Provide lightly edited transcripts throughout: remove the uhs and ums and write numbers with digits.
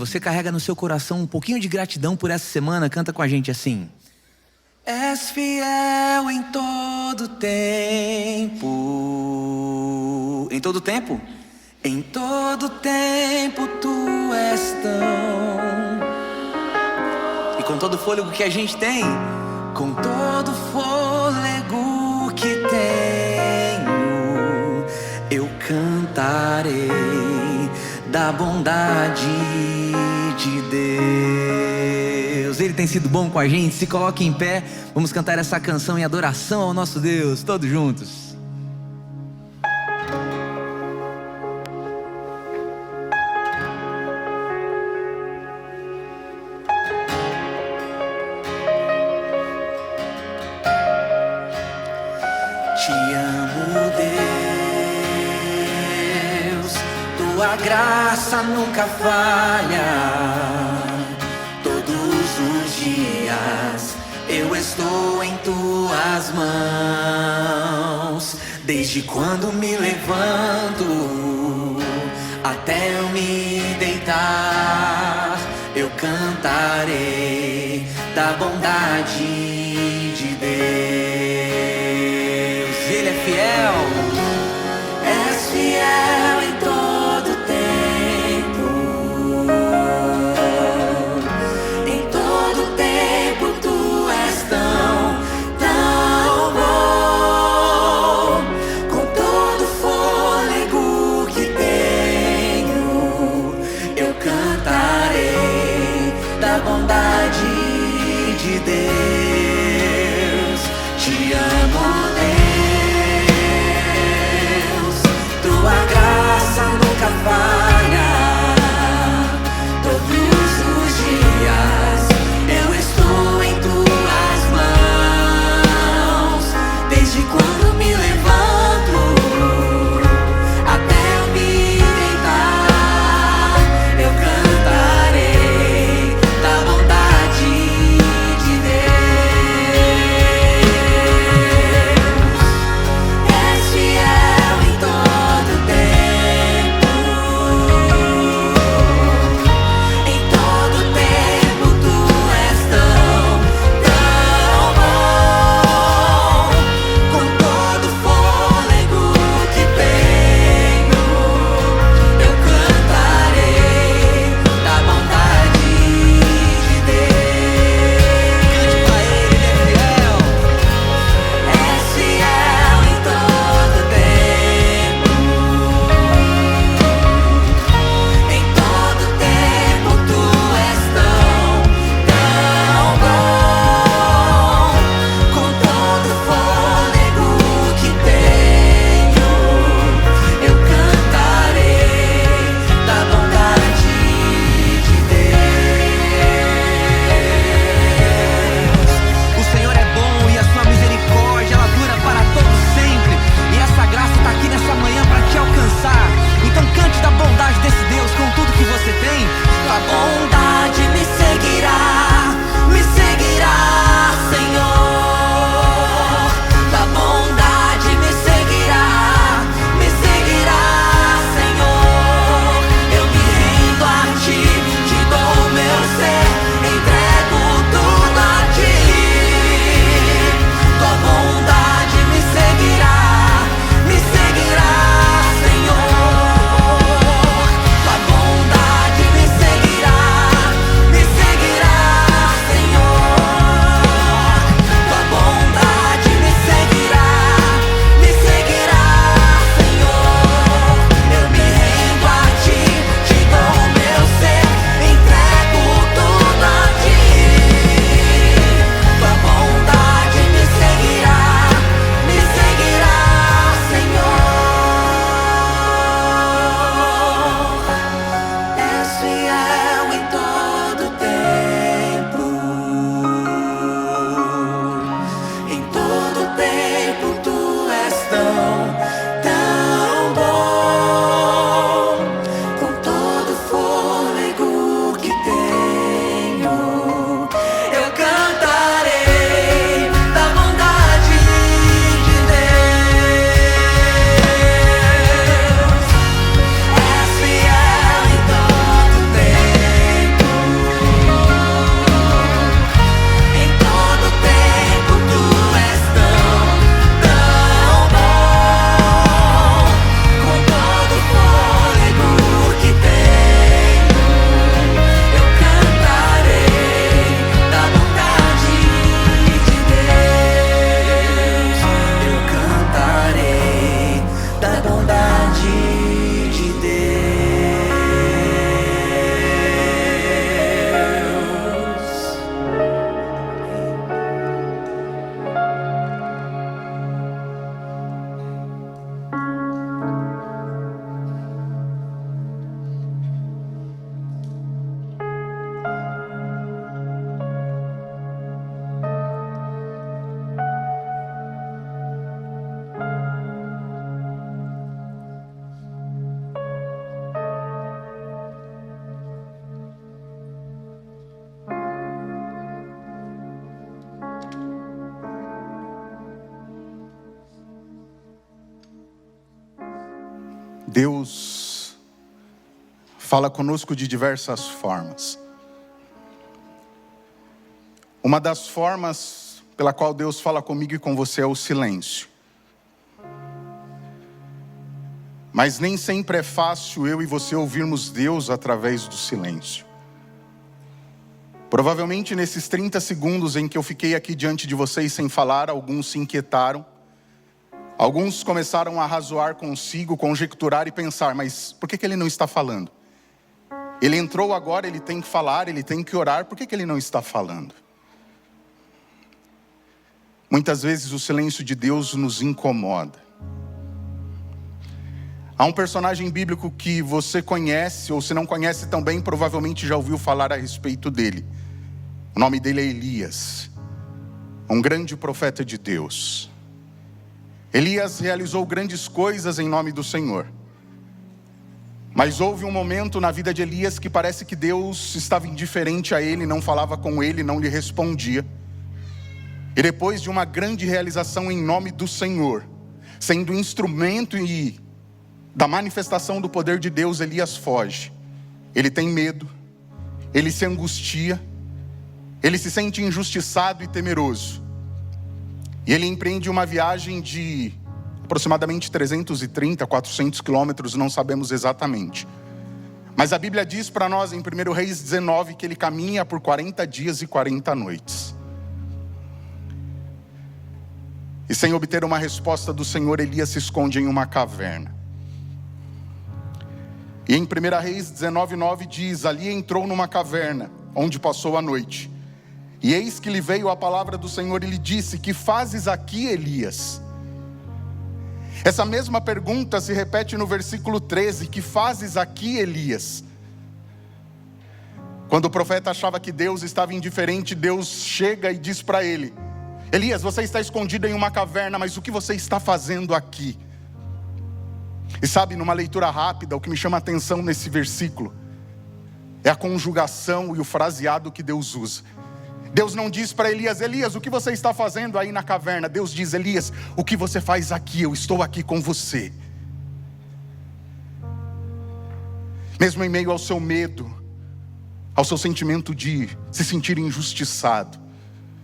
você carrega no seu coração um pouquinho de gratidão por essa semana, canta com a gente assim. És fiel em todo tempo. Em todo tempo? Em todo tempo tu és tão. E com todo o fôlego que a gente tem, com todo o fôlego que tenho, eu cantarei da bondade de Deus. Ele tem sido bom com a gente. Se coloque em pé, vamos cantar essa canção em adoração ao nosso Deus, todos juntos. Te amo, Deus, tua graça nunca falha. Todos os dias eu estou em tuas mãos. Desde quando me levanto até eu me deitar, eu cantarei da bondade de Deus. Ele é fiel. És fiel em todo tempo. Em todo tempo tu és tão, tão bom. Com todo fôlego que tenho, eu cantarei da bondade de Deus. Te amo, Deus. Deus fala conosco de diversas formas. Uma das formas pela qual Deus fala comigo e com você é o silêncio. Mas nem sempre é fácil eu e você ouvirmos Deus através do silêncio. Provavelmente nesses 30 segundos em que eu fiquei aqui diante de vocês sem falar, alguns se inquietaram. Alguns começaram a razoar consigo, conjecturar e pensar, mas por que ele não está falando? Ele entrou agora, ele tem que falar, ele tem que orar, por que ele não está falando? Muitas vezes o silêncio de Deus nos incomoda. Há um personagem bíblico que você conhece, ou se não conhece também, provavelmente já ouviu falar a respeito dele. O nome dele é Elias, um grande profeta de Deus. Elias realizou grandes coisas em nome do Senhor. Mas houve um momento na vida de Elias que parece que Deus estava indiferente a ele, não falava com ele, não lhe respondia. E depois de uma grande realização em nome do Senhor, sendo instrumento da manifestação do poder de Deus, Elias foge. Ele tem medo, ele se angustia, ele se sente injustiçado e temeroso. E ele empreende uma viagem de aproximadamente 330, 400 quilômetros, não sabemos exatamente. Mas a Bíblia diz para nós em 1 Reis 19 que ele caminha por 40 dias e 40 noites. E sem obter uma resposta do Senhor, Elias se esconde em uma caverna. E em 1 Reis 19:9 diz: ali entrou numa caverna, onde passou a noite. E eis que lhe veio a palavra do Senhor e lhe disse: que fazes aqui, Elias? Essa mesma pergunta se repete no versículo 13: que fazes aqui, Elias? Quando o profeta achava que Deus estava indiferente, Deus chega e diz para ele: Elias, você está escondido em uma caverna, mas o que você está fazendo aqui? E sabe, numa leitura rápida, o que me chama a atenção nesse versículo é a conjugação e o fraseado que Deus usa. Deus não diz para Elias: Elias, o que você está fazendo aí na caverna? Deus diz: Elias, o que você faz aqui? Eu estou aqui com você. Mesmo em meio ao seu medo, ao seu sentimento de se sentir injustiçado,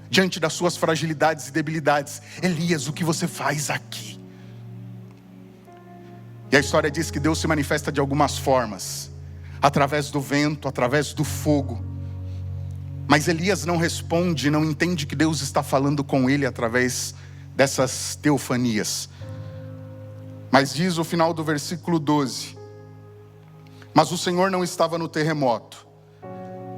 diante das suas fragilidades e debilidades, Elias, o que você faz aqui? E a história diz que Deus se manifesta de algumas formas, através do vento, através do fogo. Mas Elias não responde, não entende que Deus está falando com ele através dessas teofanias. Mas diz o final do versículo 12: mas o Senhor não estava no terremoto.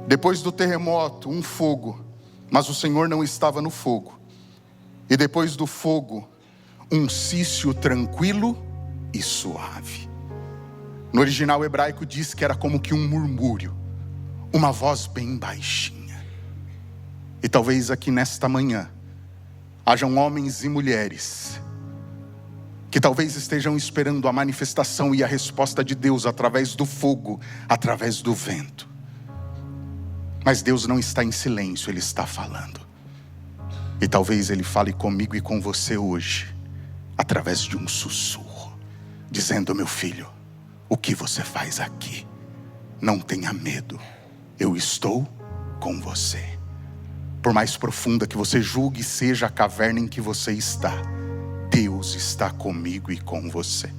Depois do terremoto, um fogo, mas o Senhor não estava no fogo. E depois do fogo, um cício tranquilo e suave. No original hebraico diz que era como que um murmúrio, uma voz bem baixinha. E talvez aqui nesta manhã hajam homens e mulheres que talvez estejam esperando a manifestação e a resposta de Deus através do fogo, através do vento. Mas Deus não está em silêncio, Ele está falando. E talvez Ele fale comigo e com você hoje, através de um sussurro, dizendo: meu filho, o que você faz aqui? Não tenha medo, eu estou com você. Por mais profunda que você julgue seja a caverna em que você está, Deus está comigo e com você.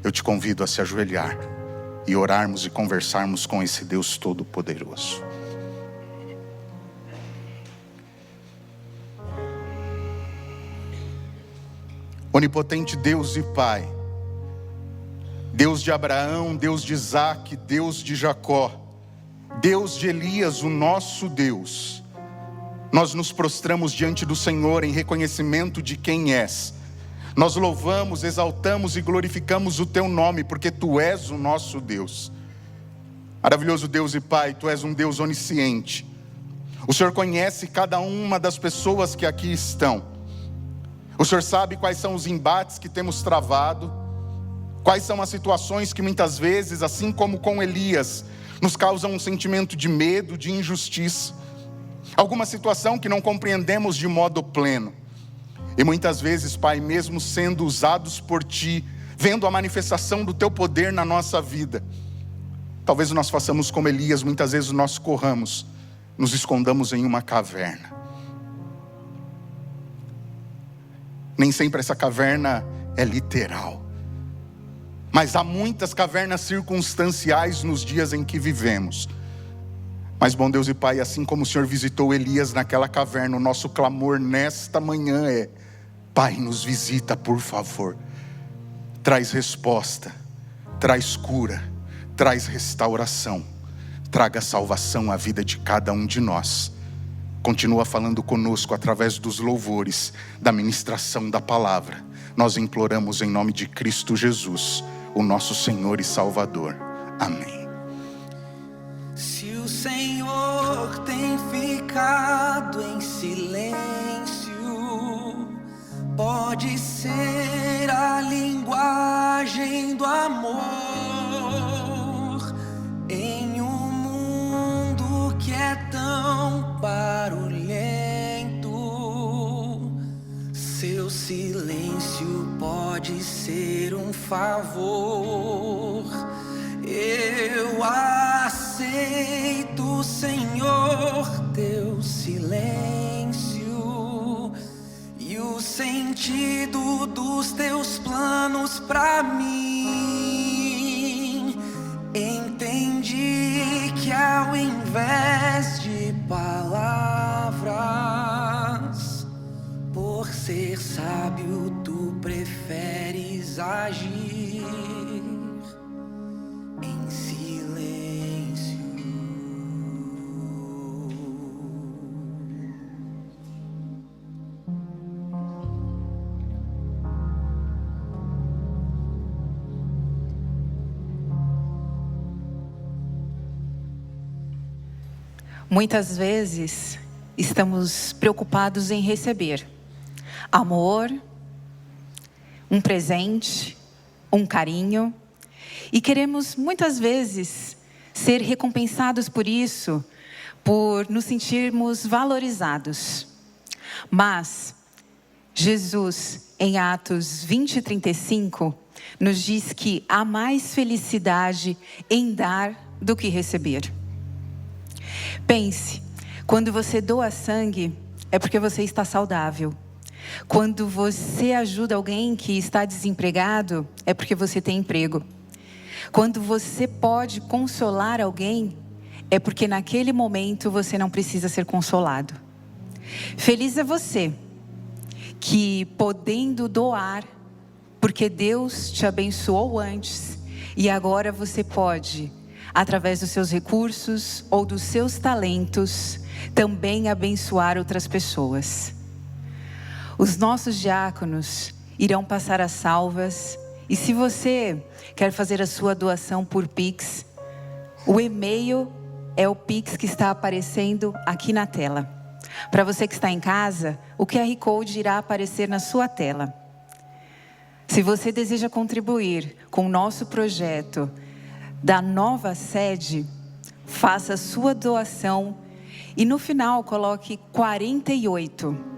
Eu te convido a se ajoelhar e orarmos e conversarmos com esse Deus Todo-Poderoso. Onipotente Deus e Pai, Deus de Abraão, Deus de Isaque, Deus de Jacó, Deus de Elias, o nosso Deus, nós nos prostramos diante do Senhor em reconhecimento de quem és. Nós louvamos, exaltamos e glorificamos o Teu nome, porque Tu és o nosso Deus. Maravilhoso Deus e Pai, Tu és um Deus onisciente. O Senhor conhece cada uma das pessoas que aqui estão. O Senhor sabe quais são os embates que temos travado, quais são as situações que muitas vezes, assim como com Elias, nos causam um sentimento de medo, de injustiça. Alguma situação que não compreendemos de modo pleno. E muitas vezes, Pai, mesmo sendo usados por Ti, vendo a manifestação do teu poder na nossa vida. Talvez nós façamos como Elias, muitas vezes nós corramos, nos escondamos em uma caverna. Nem sempre essa caverna é literal, mas há muitas cavernas circunstanciais nos dias em que vivemos. Mas, bom Deus e Pai, assim como o Senhor visitou Elias naquela caverna, o nosso clamor nesta manhã é: Pai, nos visita, por favor. Traz resposta, traz cura, traz restauração, traga salvação à vida de cada um de nós. Continua falando conosco através dos louvores, da ministração da palavra. Nós imploramos em nome de Cristo Jesus, o nosso Senhor e Salvador. Amém. Se o Senhor tem ficado em silêncio, pode ser a linguagem do amor em um mundo que é tão barulhento. Seu silêncio pode ser um favor. Eu aceito, Senhor, teu silêncio e o sentido dos teus planos pra mim. Entendi que ao invés de palavras, por ser sábio, tu preferes agir em silêncio. Muitas vezes estamos preocupados em receber amor, um presente, um carinho, e queremos muitas vezes ser recompensados por isso, por nos sentirmos valorizados. Mas Jesus, em Atos 20:35, nos diz que há mais felicidade em dar do que receber. Pense, quando você doa sangue, é porque você está saudável. Quando você ajuda alguém que está desempregado, é porque você tem emprego. Quando você pode consolar alguém, é porque naquele momento você não precisa ser consolado. Feliz é você que, podendo doar, porque Deus te abençoou antes, e agora você pode, através dos seus recursos ou dos seus talentos, também abençoar outras pessoas. Os nossos diáconos irão passar as salvas, e se você quer fazer a sua doação por Pix, o e-mail é o Pix que está aparecendo aqui na tela. Para você que está em casa, o QR Code irá aparecer na sua tela. Se você deseja contribuir com o nosso projeto da nova sede, faça a sua doação e no final coloque 48.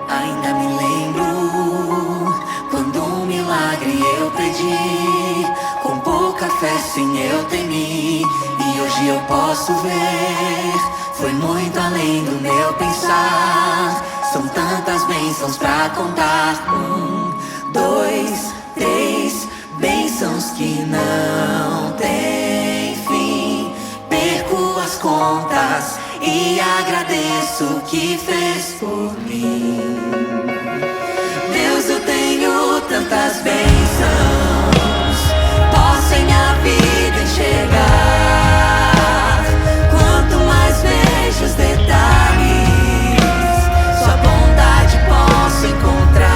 Ainda me lembro quando um milagre eu pedi, com pouca fé sim eu temi, e hoje eu posso ver, foi muito além do meu pensar. São tantas bênçãos pra contar, 1, 2, 3, bênçãos que não tem fim. Perco as contas e agradeço o que fez por mim. Deus, eu tenho tantas bênçãos, posso em minha vida enxergar. Quanto mais vejo os detalhes, sua bondade posso encontrar.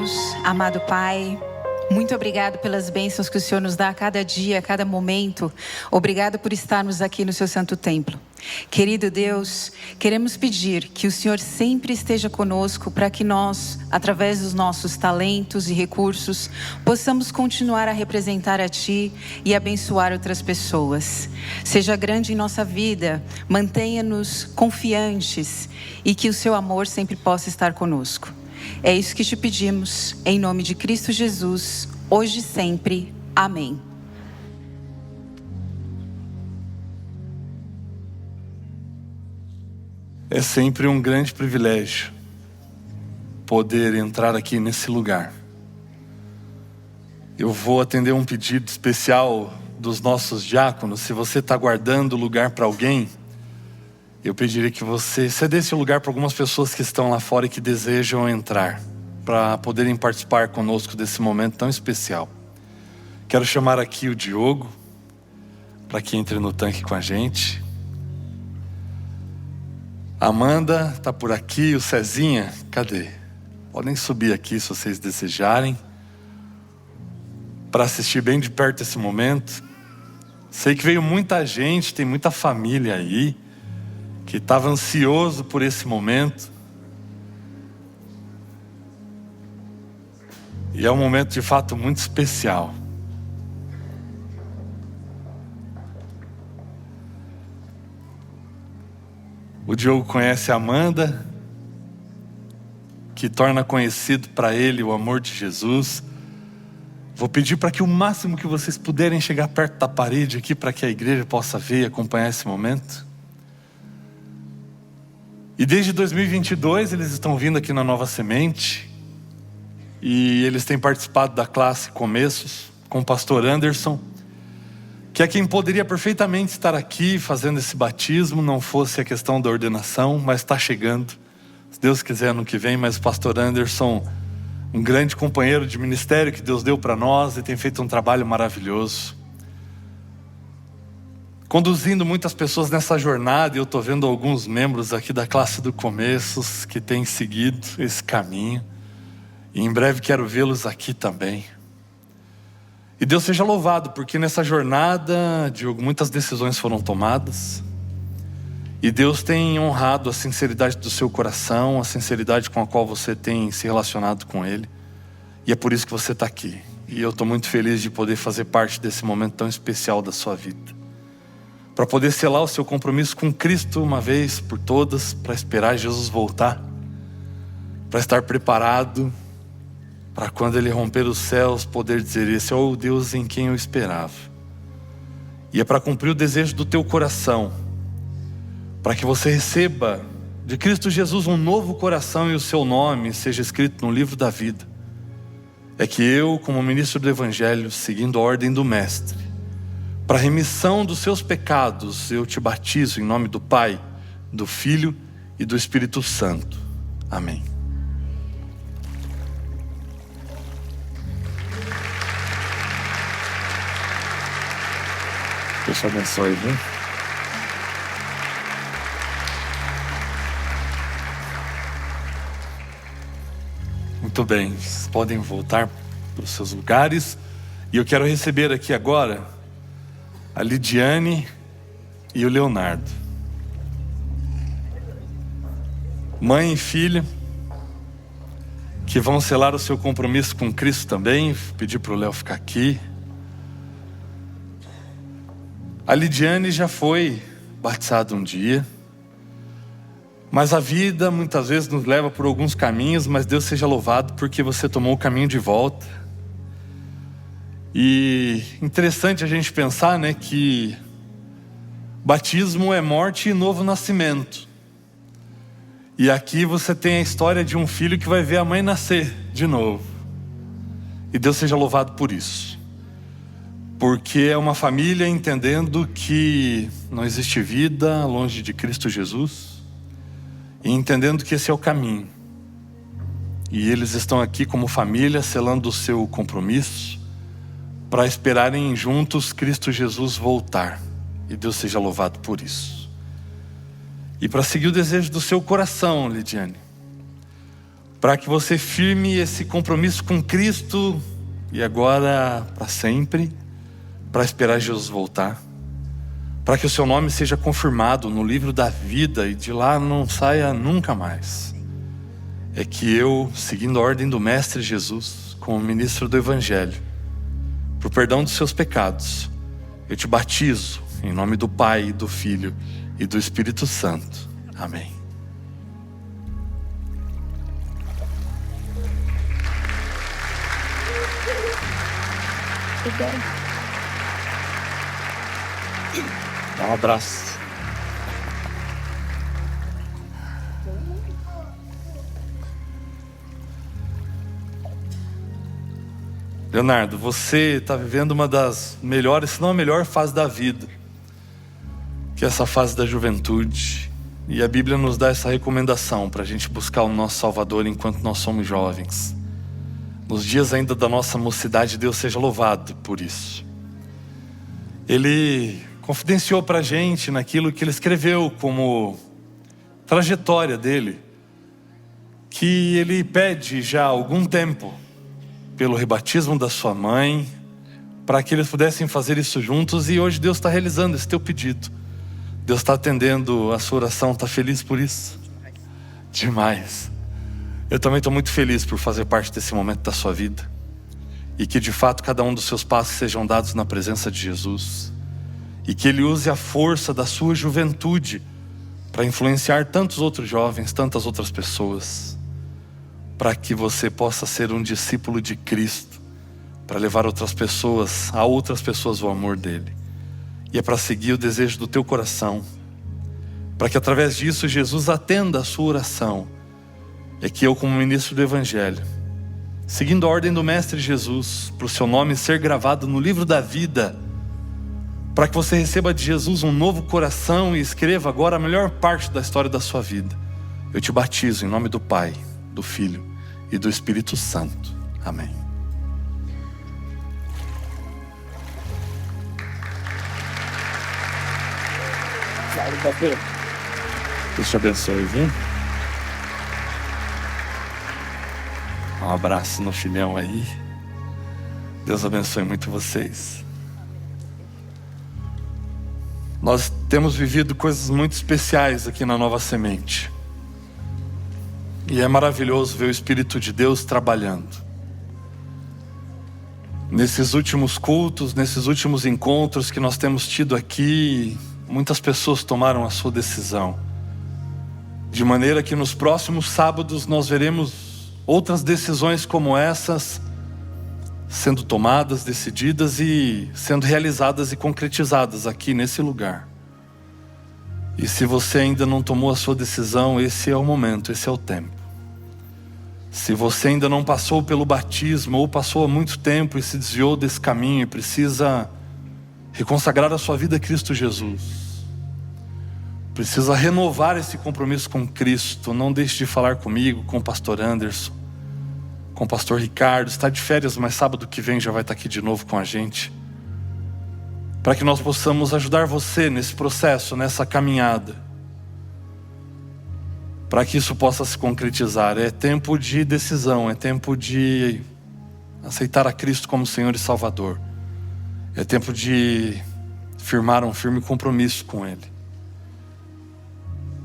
Deus, amado Pai, muito obrigado pelas bênçãos que o Senhor nos dá a cada dia, a cada momento. Obrigado por estarmos aqui no seu santo templo. Querido Deus, queremos pedir que o Senhor sempre esteja conosco para que nós, através dos nossos talentos e recursos, possamos continuar a representar a Ti e abençoar outras pessoas. Seja grande em nossa vida, mantenha-nos confiantes e que o Seu amor sempre possa estar conosco. É isso que te pedimos, em nome de Cristo Jesus, hoje e sempre. Amém. É sempre um grande privilégio poder entrar aqui nesse lugar. Eu vou atender um pedido especial dos nossos diáconos. Se você está guardando lugar para alguém, eu pediria que você cedesse o lugar para algumas pessoas que estão lá fora e que desejam entrar, para poderem participar conosco desse momento tão especial. Quero chamar aqui o Diogo, para que entre no tanque com a gente. A Amanda está por aqui, o Cezinha, cadê? Podem subir aqui se vocês desejarem, para assistir bem de perto esse momento. Sei que veio muita gente, tem muita família aí, que estava ansioso por esse momento. E é um momento de fato muito especial. O Diogo conhece a Amanda, que torna conhecido para ele o amor de Jesus. Vou pedir para que o máximo que vocês puderem chegar perto da parede aqui, para que a igreja possa ver e acompanhar esse momento. E desde 2022 eles estão vindo aqui na Nova Semente. E eles têm participado da classe Começos com o pastor Anderson, que é quem poderia perfeitamente estar aqui fazendo esse batismo, não fosse a questão da ordenação, mas está chegando. Se Deus quiser, ano que vem. Mas o pastor Anderson, um grande companheiro de ministério que Deus deu para nós e tem feito um trabalho maravilhoso, conduzindo muitas pessoas nessa jornada. E eu estou vendo alguns membros aqui da classe do Começos que têm seguido esse caminho. E em breve quero vê-los aqui também. E Deus seja louvado, porque nessa jornada, Diogo, muitas decisões foram tomadas. E Deus tem honrado a sinceridade do seu coração, a sinceridade com a qual você tem se relacionado com Ele. E é por isso que você está aqui. E eu estou muito feliz de poder fazer parte desse momento tão especial da sua vida. Para poder selar o seu compromisso com Cristo uma vez por todas, para esperar Jesus voltar, para estar preparado, para quando Ele romper os céus, poder dizer: esse é o Deus em quem eu esperava. E é para cumprir o desejo do teu coração, para que você receba de Cristo Jesus um novo coração e o seu nome seja escrito no livro da vida. É que eu, como ministro do Evangelho, seguindo a ordem do Mestre, para a remissão dos seus pecados, eu te batizo em nome do Pai, do Filho e do Espírito Santo. Amém. Deus te abençoe, viu? Muito bem, vocês podem voltar para os seus lugares. E eu quero receber aqui agora a Lidiane e o Leonardo. Mãe e filha, que vão selar o seu compromisso com Cristo também. Vou pedir para o Léo ficar aqui. A Lidiane já foi batizada um dia, mas a vida muitas vezes nos leva por alguns caminhos, mas Deus seja louvado porque você tomou o caminho de volta. E interessante a gente pensar, né, que batismo é morte e novo nascimento. E aqui você tem a história de um filho que vai ver a mãe nascer de novo. E Deus seja louvado por isso. Porque é uma família entendendo que não existe vida longe de Cristo Jesus. E entendendo que esse é o caminho. E eles estão aqui como família, selando o seu compromisso, para esperarem juntos Cristo Jesus voltar. E Deus seja louvado por isso. E para seguir o desejo do seu coração, Lidiane, para que você firme esse compromisso com Cristo e agora para sempre, para esperar Jesus voltar, para que o seu nome seja confirmado no livro da vida e de lá não saia nunca mais. É que eu, seguindo a ordem do Mestre Jesus, como ministro do Evangelho, para o perdão dos seus pecados, eu te batizo em nome do Pai, do Filho e do Espírito Santo. Amém. Dá um abraço. Leonardo, você está vivendo uma das melhores, se não a melhor fase da vida, que é essa fase da juventude. E a Bíblia nos dá essa recomendação para a gente buscar o nosso Salvador enquanto nós somos jovens. Nos dias ainda da nossa mocidade, Deus seja louvado por isso. Ele confidenciou para a gente naquilo que ele escreveu como trajetória dele, que ele pede já há algum tempo pelo rebatismo da sua mãe, para que eles pudessem fazer isso juntos, e hoje Deus está realizando esse teu pedido. Deus está atendendo a sua oração, está feliz por isso? Demais. Eu também estou muito feliz por fazer parte desse momento da sua vida, e que de fato cada um dos seus passos sejam dados na presença de Jesus, e que Ele use a força da sua juventude para influenciar tantos outros jovens, tantas outras pessoas, para que você possa ser um discípulo de Cristo, para levar outras pessoas, a outras pessoas o amor dele. E é para seguir o desejo do teu coração, para que através disso Jesus atenda a sua oração. É que eu, como ministro do Evangelho, seguindo a ordem do Mestre Jesus, para o seu nome ser gravado no livro da vida, para que você receba de Jesus um novo coração e escreva agora a melhor parte da história da sua vida, eu te batizo em nome do Pai, do Filho e do Espírito Santo. Amém. Deus te abençoe, viu? Um abraço no filhão aí. Deus abençoe muito vocês. Nós temos vivido coisas muito especiais aqui na Nova Semente. E é maravilhoso ver o Espírito de Deus trabalhando. Nesses últimos cultos, nesses últimos encontros que nós temos tido aqui, muitas pessoas tomaram a sua decisão. De maneira que nos próximos sábados nós veremos outras decisões como essas sendo tomadas, decididas e sendo realizadas e concretizadas aqui nesse lugar. E se você ainda não tomou a sua decisão, esse é o momento, esse é o tempo. Se você ainda não passou pelo batismo ou passou há muito tempo e se desviou desse caminho e precisa reconsagrar a sua vida a Cristo Jesus, precisa renovar esse compromisso com Cristo, não deixe de falar comigo, com o pastor Anderson, com o pastor Ricardo. Está de férias, mas sábado que vem já vai estar aqui de novo com a gente, para que nós possamos ajudar você nesse processo, nessa caminhada, para que isso possa se concretizar. É tempo de decisão, é tempo de aceitar a Cristo como Senhor e Salvador, é tempo de firmar um firme compromisso com Ele.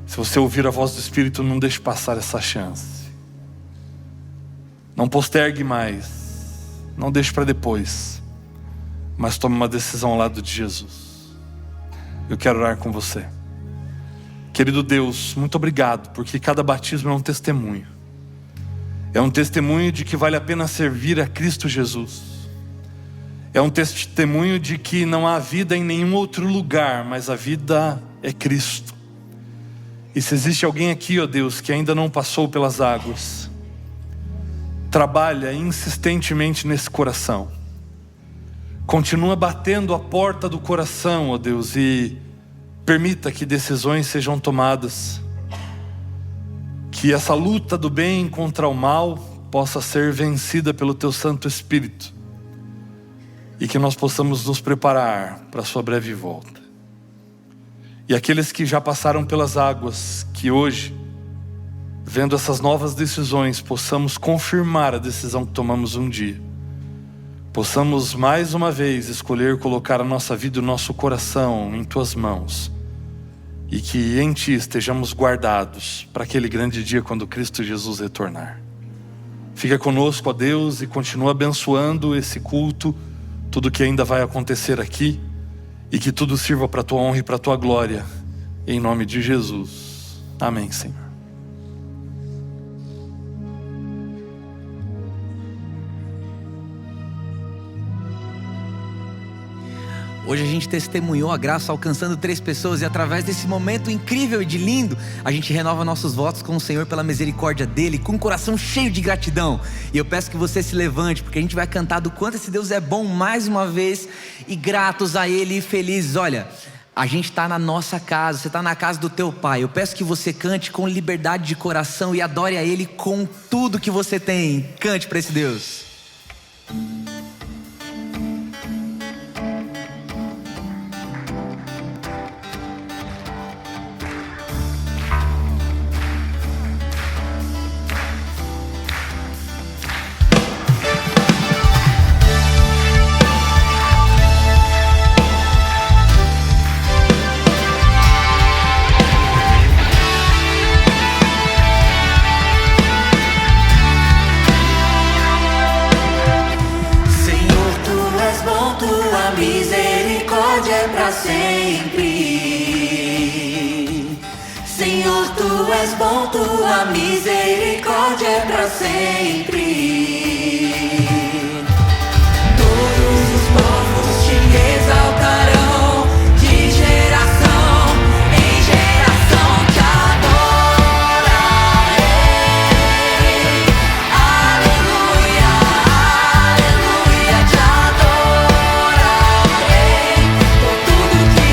Se você ouvir a voz do Espírito, não deixe passar essa chance. Não postergue mais, não deixe para depois, mas tome uma decisão ao lado de Jesus. Eu quero orar com você. Querido Deus, muito obrigado, porque cada batismo é um testemunho. É um testemunho de que vale a pena servir a Cristo Jesus. É um testemunho de que não há vida em nenhum outro lugar, mas a vida é Cristo. E se existe alguém aqui, ó Deus, que ainda não passou pelas águas, trabalha insistentemente nesse coração. Continua batendo a porta do coração, ó Deus, e permita que decisões sejam tomadas. Que essa luta do bem contra o mal possa ser vencida pelo Teu Santo Espírito. E que nós possamos nos preparar para a Sua breve volta. E aqueles que já passaram pelas águas, que hoje vendo essas novas decisões, possamos confirmar a decisão que tomamos um dia. Possamos mais uma vez escolher colocar a nossa vida e o nosso coração em Tuas mãos. E que em Ti estejamos guardados para aquele grande dia quando Cristo Jesus retornar. Fica conosco, ó Deus, e continua abençoando esse culto, tudo que ainda vai acontecer aqui, e que tudo sirva para a Tua honra e para a Tua glória, em nome de Jesus. Amém, Senhor. Hoje a gente testemunhou a graça alcançando 3 pessoas, e através desse momento incrível e de lindo, a gente renova nossos votos com o Senhor pela misericórdia dEle, com um coração cheio de gratidão. E eu peço que você se levante, porque a gente vai cantar do quanto esse Deus é bom mais uma vez, e gratos a Ele e felizes. Olha, a gente está na nossa casa, você está na casa do teu Pai. Eu peço que você cante com liberdade de coração e adore a Ele com tudo que você tem. Cante para esse Deus. Senhor, Tu és bom, Tua misericórdia é para sempre. Todos os povos Te exaltarão, de geração em geração Te adorarei. Aleluia, aleluia, Te adorarei por tudo que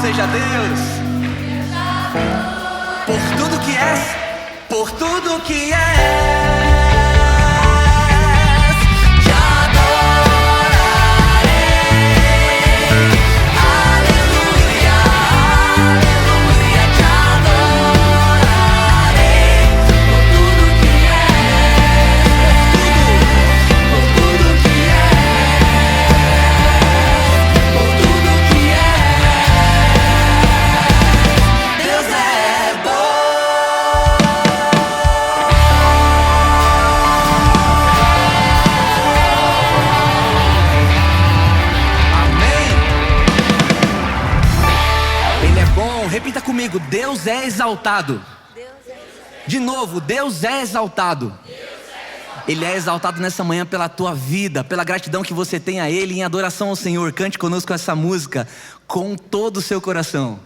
seja Deus, por tudo que és, por tudo que és. comigo, Deus é exaltado. De novo, Deus é exaltado. Ele é exaltado nessa manhã pela tua vida, pela gratidão que você tem a Ele, em adoração ao Senhor. Cante conosco essa música com todo o seu coração.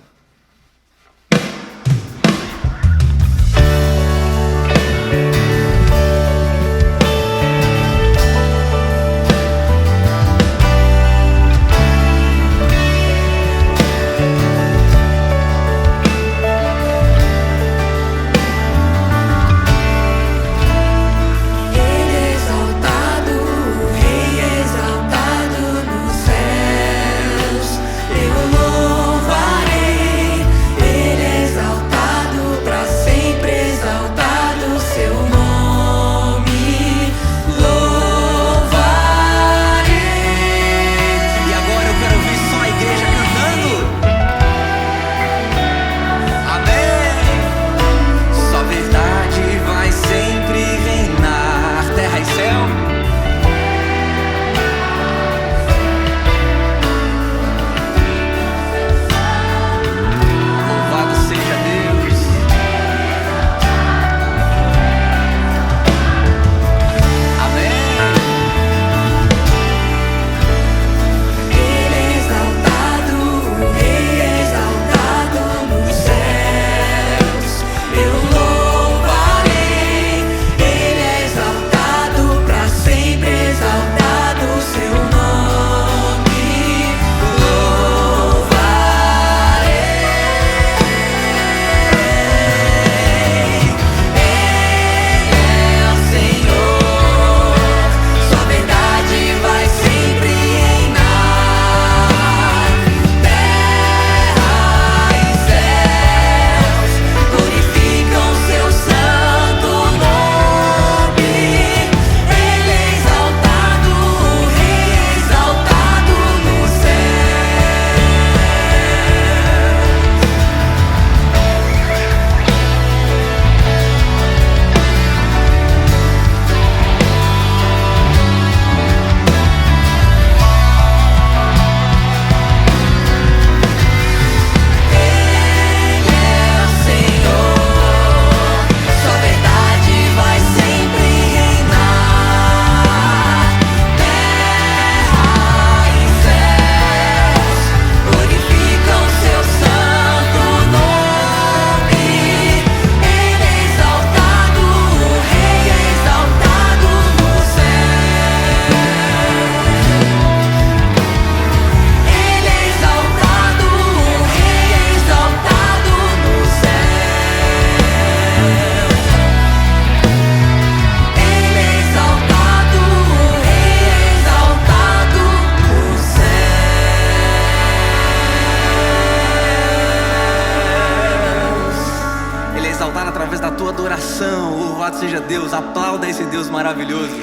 Através da tua adoração, louvado seja Deus, aplauda esse Deus maravilhoso.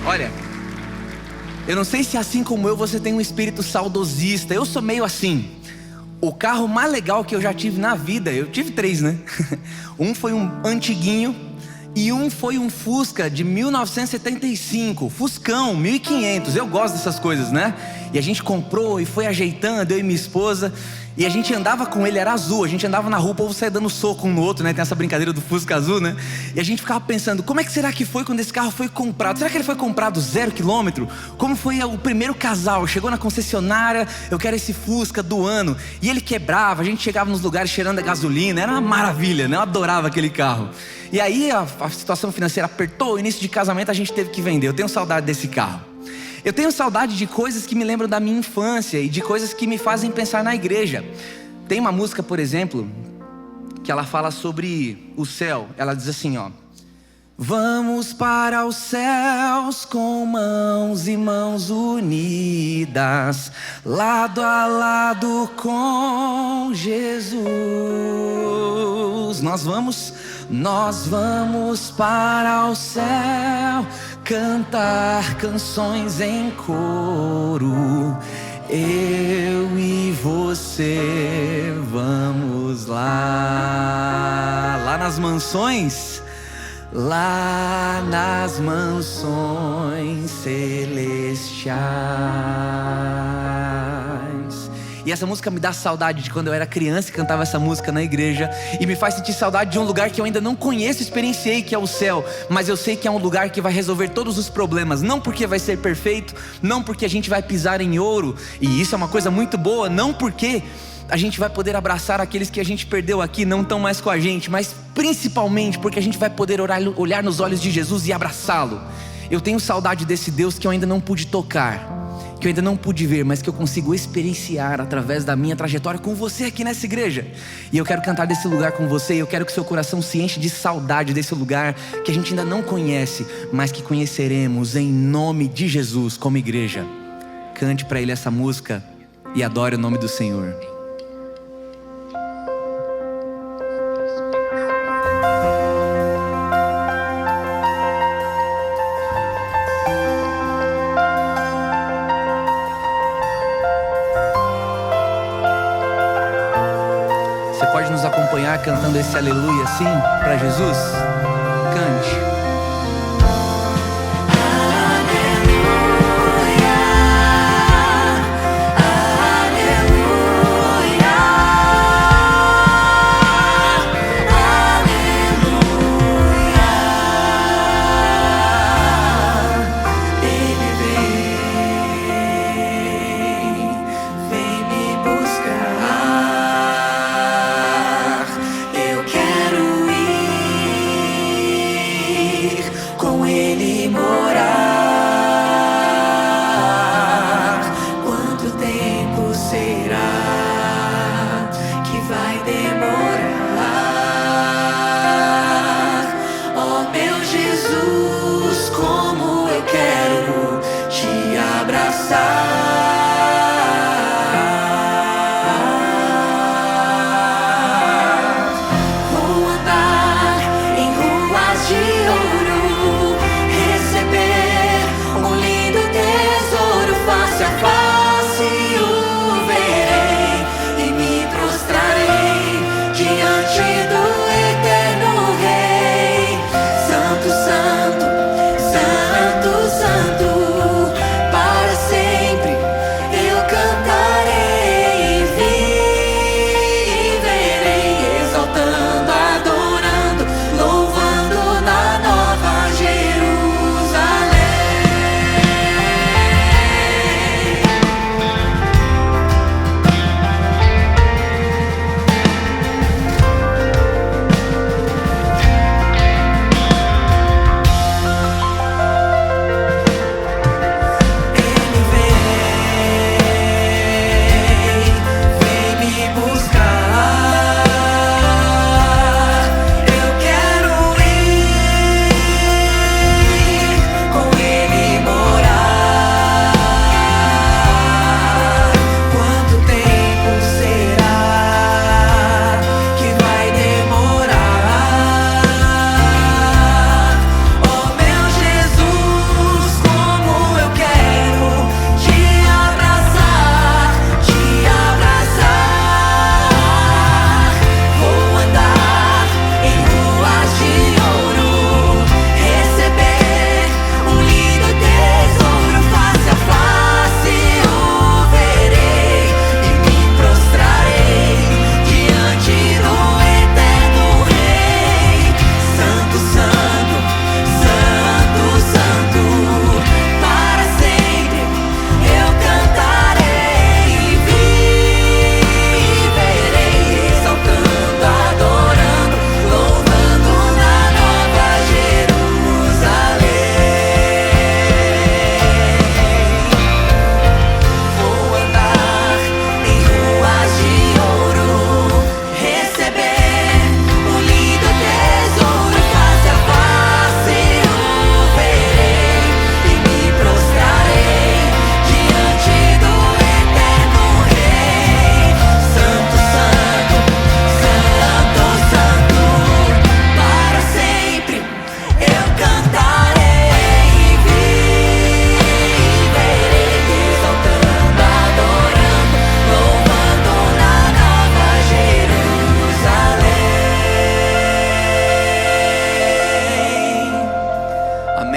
Olha, eu não sei se assim como eu você tem um espírito saudosista. Eu sou meio assim. O carro mais legal que eu já tive na vida, eu tive 3, né? Um foi um antiguinho e um foi um Fusca de 1975, Fuscão, 1500. Eu gosto dessas coisas, né? E a gente comprou e foi ajeitando, eu e minha esposa. E a gente andava com ele, era azul. A gente andava na rua, o povo saia dando soco um no outro, né? Tem essa brincadeira do Fusca azul, né? E a gente ficava pensando, como é que será que foi quando esse carro foi comprado? Será que ele foi comprado 0 quilômetro? Como foi o primeiro casal? Chegou na concessionária, eu quero esse Fusca do ano. E ele quebrava, a gente chegava nos lugares cheirando a gasolina. Era uma maravilha, né? Eu adorava aquele carro. E aí a situação financeira apertou, início de casamento a gente teve que vender. Eu tenho saudade desse carro. Eu tenho saudade de coisas que me lembram da minha infância e de coisas que me fazem pensar na igreja. Tem uma música, por exemplo, que ela fala sobre o céu. Ela diz assim, ó: vamos para os céus com mãos e mãos unidas, lado a lado com Jesus. Nós vamos para o céu, cantar canções em coro. Eu e você vamos lá nas mansões. Lá nas mansões celestiais. E essa música me dá saudade de quando eu era criança e cantava essa música na igreja. E me faz sentir saudade de um lugar que eu ainda não conheço, experienciei, que é o céu. Mas eu sei que é um lugar que vai resolver todos os problemas. Não porque vai ser perfeito, não porque a gente vai pisar em ouro. E isso é uma coisa muito boa, não porque a gente vai poder abraçar aqueles que a gente perdeu aqui, não estão mais com a gente, mas principalmente porque a gente vai poder olhar nos olhos de Jesus e abraçá-lo. Eu tenho saudade desse Deus que eu ainda não pude tocar, que eu ainda não pude ver, mas que eu consigo experienciar através da minha trajetória com você aqui nessa igreja. E eu quero cantar desse lugar com você, e eu quero que seu coração se enche de saudade desse lugar que a gente ainda não conhece, mas que conheceremos em nome de Jesus como igreja. Cante para Ele essa música e adore o nome do Senhor. Você pode nos acompanhar cantando esse aleluia assim para Jesus? Cante. Vou andar em ruas de ouro, receber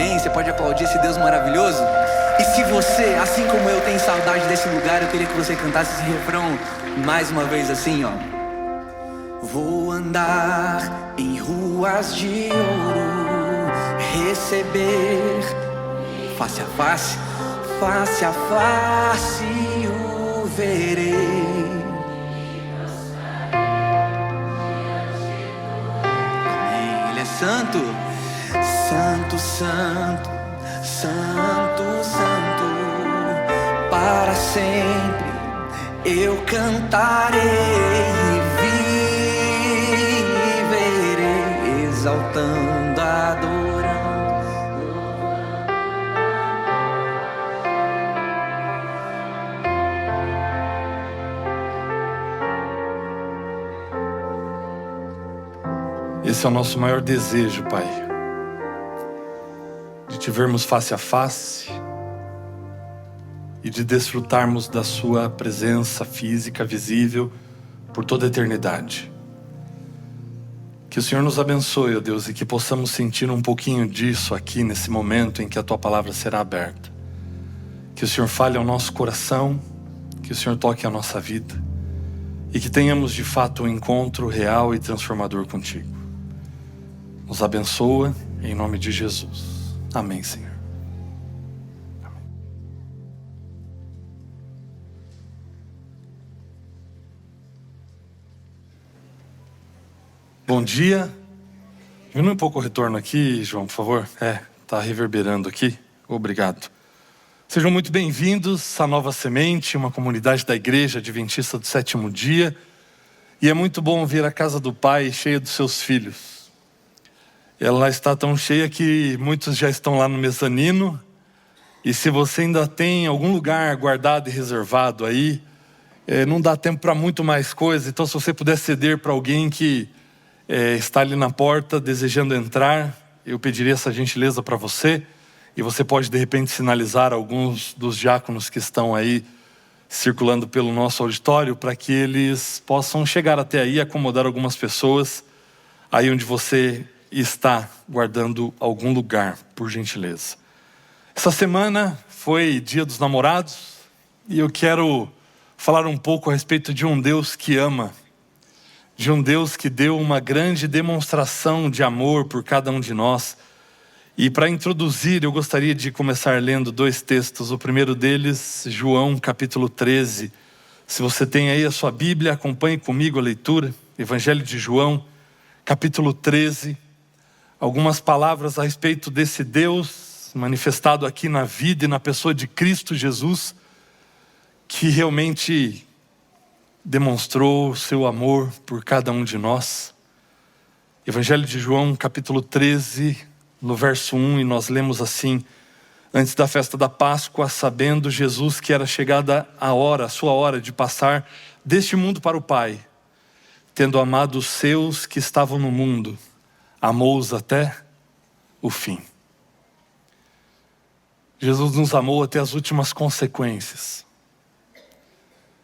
amém? Você pode aplaudir esse Deus maravilhoso? E se você, assim como eu, tem saudade desse lugar, eu queria que você cantasse esse refrão mais uma vez assim, ó. Vou andar em ruas de ouro, receber face a face o verei. Amém. Ele é santo, santo, santo, santo, santo. Para sempre eu cantarei e viverei, exaltando, adorando. Esse é o nosso maior desejo, Pai, de te vermos face a face e de desfrutarmos da sua presença física, visível, por toda a eternidade. Que o Senhor nos abençoe, ó Deus, e que possamos sentir um pouquinho disso aqui nesse momento em que a Tua palavra será aberta. Que o Senhor fale ao nosso coração, que o Senhor toque a nossa vida e que tenhamos de fato um encontro real e transformador contigo. Nos abençoa em nome de Jesus. Amém, Senhor. Amém. Bom dia. Diminui um pouco o retorno aqui, João, por favor. Tá reverberando aqui. Obrigado. Sejam muito bem-vindos à Nova Semente, uma comunidade da Igreja Adventista do Sétimo Dia. E é muito bom ver a casa do Pai cheia dos seus filhos. Ela está tão cheia que muitos já estão lá no mezanino. E se você ainda tem algum lugar guardado e reservado aí, não dá tempo para muito mais coisa. Então, se você puder ceder para alguém que está ali na porta desejando entrar, eu pediria essa gentileza para você. E você pode de repente sinalizar alguns dos diáconos que estão aí circulando pelo nosso auditório, para que eles possam chegar até aí e acomodar algumas pessoas aí onde você está guardando algum lugar, por gentileza. Essa semana foi Dia dos Namorados e eu quero falar um pouco a respeito de um Deus que ama, de um Deus que deu uma grande demonstração de amor por cada um de nós. E para introduzir, eu gostaria de começar lendo dois textos. O primeiro deles, João capítulo 13. Se você tem aí a sua Bíblia, acompanhe comigo a leitura. Evangelho de João, capítulo 13. Algumas palavras a respeito desse Deus manifestado aqui na vida e na pessoa de Cristo Jesus, que realmente demonstrou o seu amor por cada um de nós. Evangelho de João, capítulo 13, no verso 1, e nós lemos assim: antes da festa da Páscoa, sabendo Jesus que era chegada a sua hora de passar deste mundo para o Pai, tendo amado os seus que estavam no mundo, amou-os até o fim. Jesus nos amou até as últimas consequências.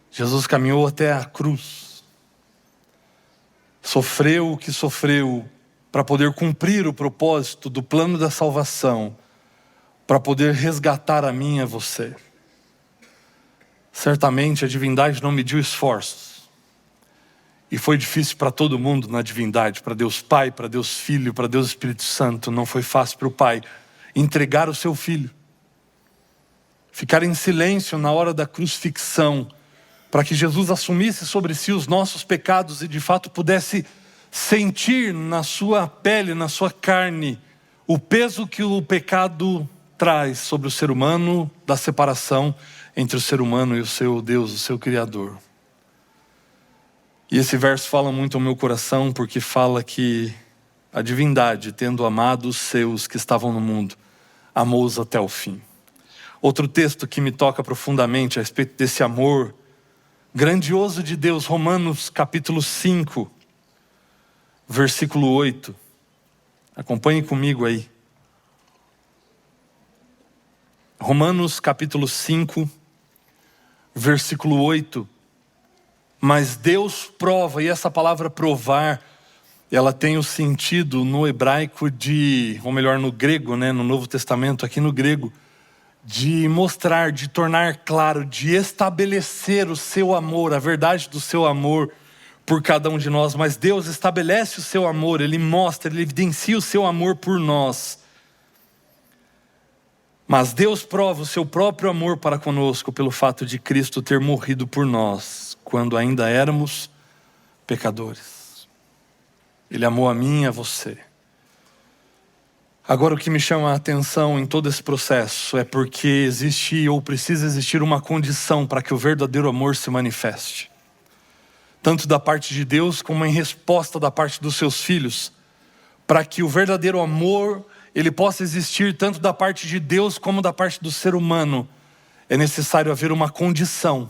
Jesus caminhou até a cruz. Sofreu o que sofreu para poder cumprir o propósito do plano da salvação, para poder resgatar a mim e a você. Certamente a divindade não mediu esforços. E foi difícil para todo mundo na divindade, para Deus Pai, para Deus Filho, para Deus Espírito Santo. Não foi fácil para o Pai entregar o seu Filho. Ficar em silêncio na hora da crucifixão, para que Jesus assumisse sobre si os nossos pecados e de fato pudesse sentir na sua pele, na sua carne, o peso que o pecado traz sobre o ser humano, da separação entre o ser humano e o seu Deus, o seu Criador. E esse verso fala muito ao meu coração, porque fala que a divindade, tendo amado os seus que estavam no mundo, amou-os até o fim. Outro texto que me toca profundamente a respeito desse amor grandioso de Deus, Romanos capítulo 5, versículo 8. Acompanhe comigo aí. Romanos capítulo 5, versículo 8. Mas Deus prova, e essa palavra provar ela tem o sentido no hebraico ou melhor, no grego, né, no Novo Testamento, aqui no grego, de mostrar, de tornar claro, de estabelecer o seu amor, a verdade do seu amor por cada um de nós. Mas Deus estabelece o seu amor, Ele mostra, Ele evidencia o seu amor por nós. Mas Deus prova o seu próprio amor para conosco pelo fato de Cristo ter morrido por nós, quando ainda éramos pecadores. Ele amou a mim e a você. Agora, o que me chama a atenção em todo esse processo é porque existe ou precisa existir uma condição para que o verdadeiro amor se manifeste. Tanto da parte de Deus como em resposta da parte dos seus filhos. Para que o verdadeiro amor, ele possa existir tanto da parte de Deus como da parte do ser humano, é necessário haver uma condição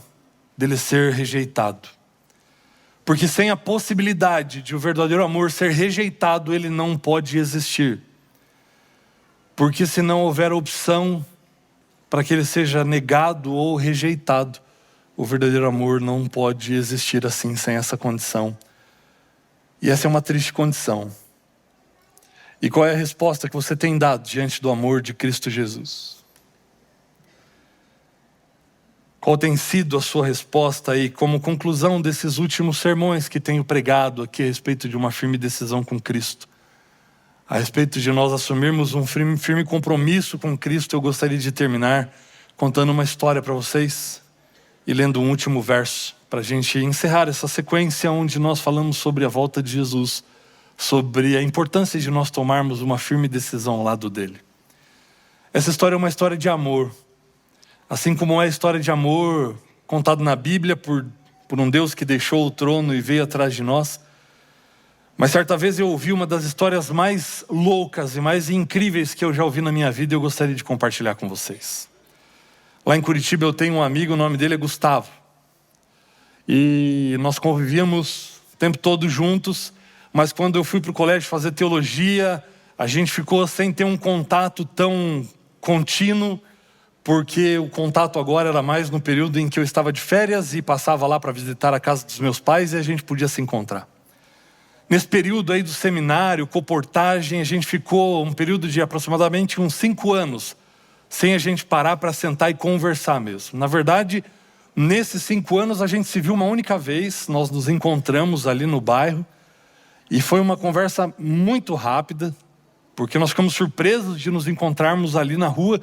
dele ser rejeitado. Porque sem a possibilidade de o verdadeiro amor ser rejeitado, ele não pode existir. Porque se não houver opção para que ele seja negado ou rejeitado, o verdadeiro amor não pode existir assim, sem essa condição. E essa é uma triste condição. E qual é a resposta que você tem dado diante do amor de Cristo Jesus? Qual tem sido a sua resposta aí como conclusão desses últimos sermões que tenho pregado aqui a respeito de uma firme decisão com Cristo? A respeito de nós assumirmos um firme compromisso com Cristo, eu gostaria de terminar contando uma história para vocês e lendo um último verso para a gente encerrar essa sequência onde nós falamos sobre a volta de Jesus, sobre a importância de nós tomarmos uma firme decisão ao lado dele. Essa história é uma história de amor, assim como é a história de amor contada na Bíblia por um Deus que deixou o trono e veio atrás de nós. Mas certa vez eu ouvi uma das histórias mais loucas e mais incríveis que eu já ouvi na minha vida e eu gostaria de compartilhar com vocês. Lá em Curitiba eu tenho um amigo, o nome dele é Gustavo. E nós convivíamos o tempo todo juntos, mas quando eu fui para o colégio fazer teologia, a gente ficou sem ter um contato tão contínuo, porque o contato agora era mais no período em que eu estava de férias e passava lá para visitar a casa dos meus pais e a gente podia se encontrar. Nesse período aí do seminário, coportagem, a gente ficou um período de aproximadamente uns 5 anos sem a gente parar para sentar e conversar mesmo. Na verdade, nesses 5 anos a gente se viu uma única vez, nós nos encontramos ali no bairro e foi uma conversa muito rápida, porque nós ficamos surpresos de nos encontrarmos ali na rua.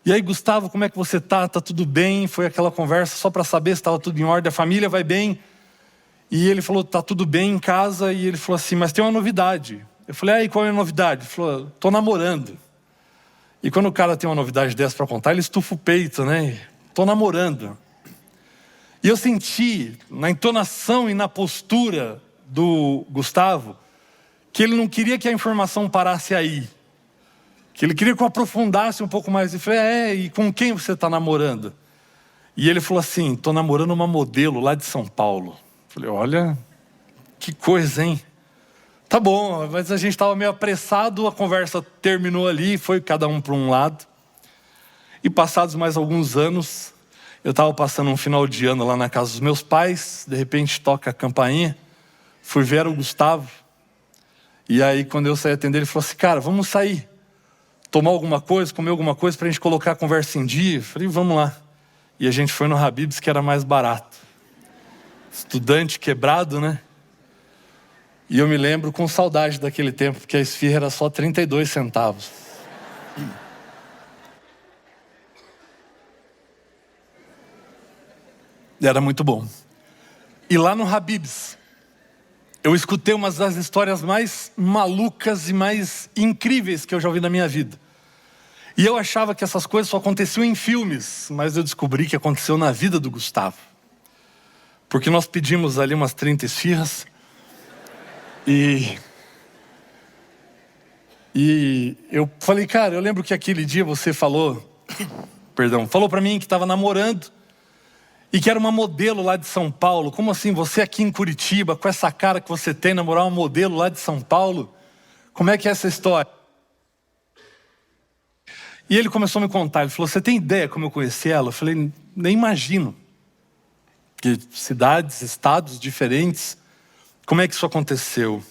E aí, Gustavo, como é que você tá? Tá tudo bem? Foi aquela conversa só para saber se estava tudo em ordem, a família vai bem? E ele falou, tá tudo bem em casa. E ele falou assim, mas tem uma novidade. Eu falei, e qual é a novidade? Ele falou, tô namorando. E quando o cara tem uma novidade dessa para contar, ele estufa o peito, né? Tô namorando. E eu senti, na entonação e na postura do Gustavo, que ele não queria que a informação parasse aí. Que ele queria que eu aprofundasse um pouco mais. Eu falei, e com quem você está namorando? E ele falou assim, tô namorando uma modelo lá de São Paulo. Falei, olha, que coisa, hein? Tá bom, mas a gente estava meio apressado, a conversa terminou ali, foi cada um para um lado. E passados mais alguns anos, eu estava passando um final de ano lá na casa dos meus pais, de repente toca a campainha, fui ver o Gustavo, e aí quando eu saí atender, ele falou assim, cara, vamos sair, tomar alguma coisa, comer alguma coisa para a gente colocar a conversa em dia. Eu falei, vamos lá. E a gente foi no Habib's, que era mais barato. Estudante quebrado, né? E eu me lembro com saudade daquele tempo, porque a esfirra era só 32 centavos. Era muito bom. E lá no Habib's, eu escutei uma das histórias mais malucas e mais incríveis que eu já ouvi na minha vida. E eu achava que essas coisas só aconteciam em filmes, mas eu descobri que aconteceu na vida do Gustavo. Porque nós pedimos ali umas 30 esfirras. E eu falei, cara, eu lembro que aquele dia você falou para mim que estava namorando e que era uma modelo lá de São Paulo. Como assim, você aqui em Curitiba, com essa cara que você tem, namorar uma modelo lá de São Paulo? Como é que é essa história? E ele começou a me contar, ele falou, você tem ideia como eu conheci ela? Eu falei, nem imagino. Que cidades, estados diferentes, como é que isso aconteceu?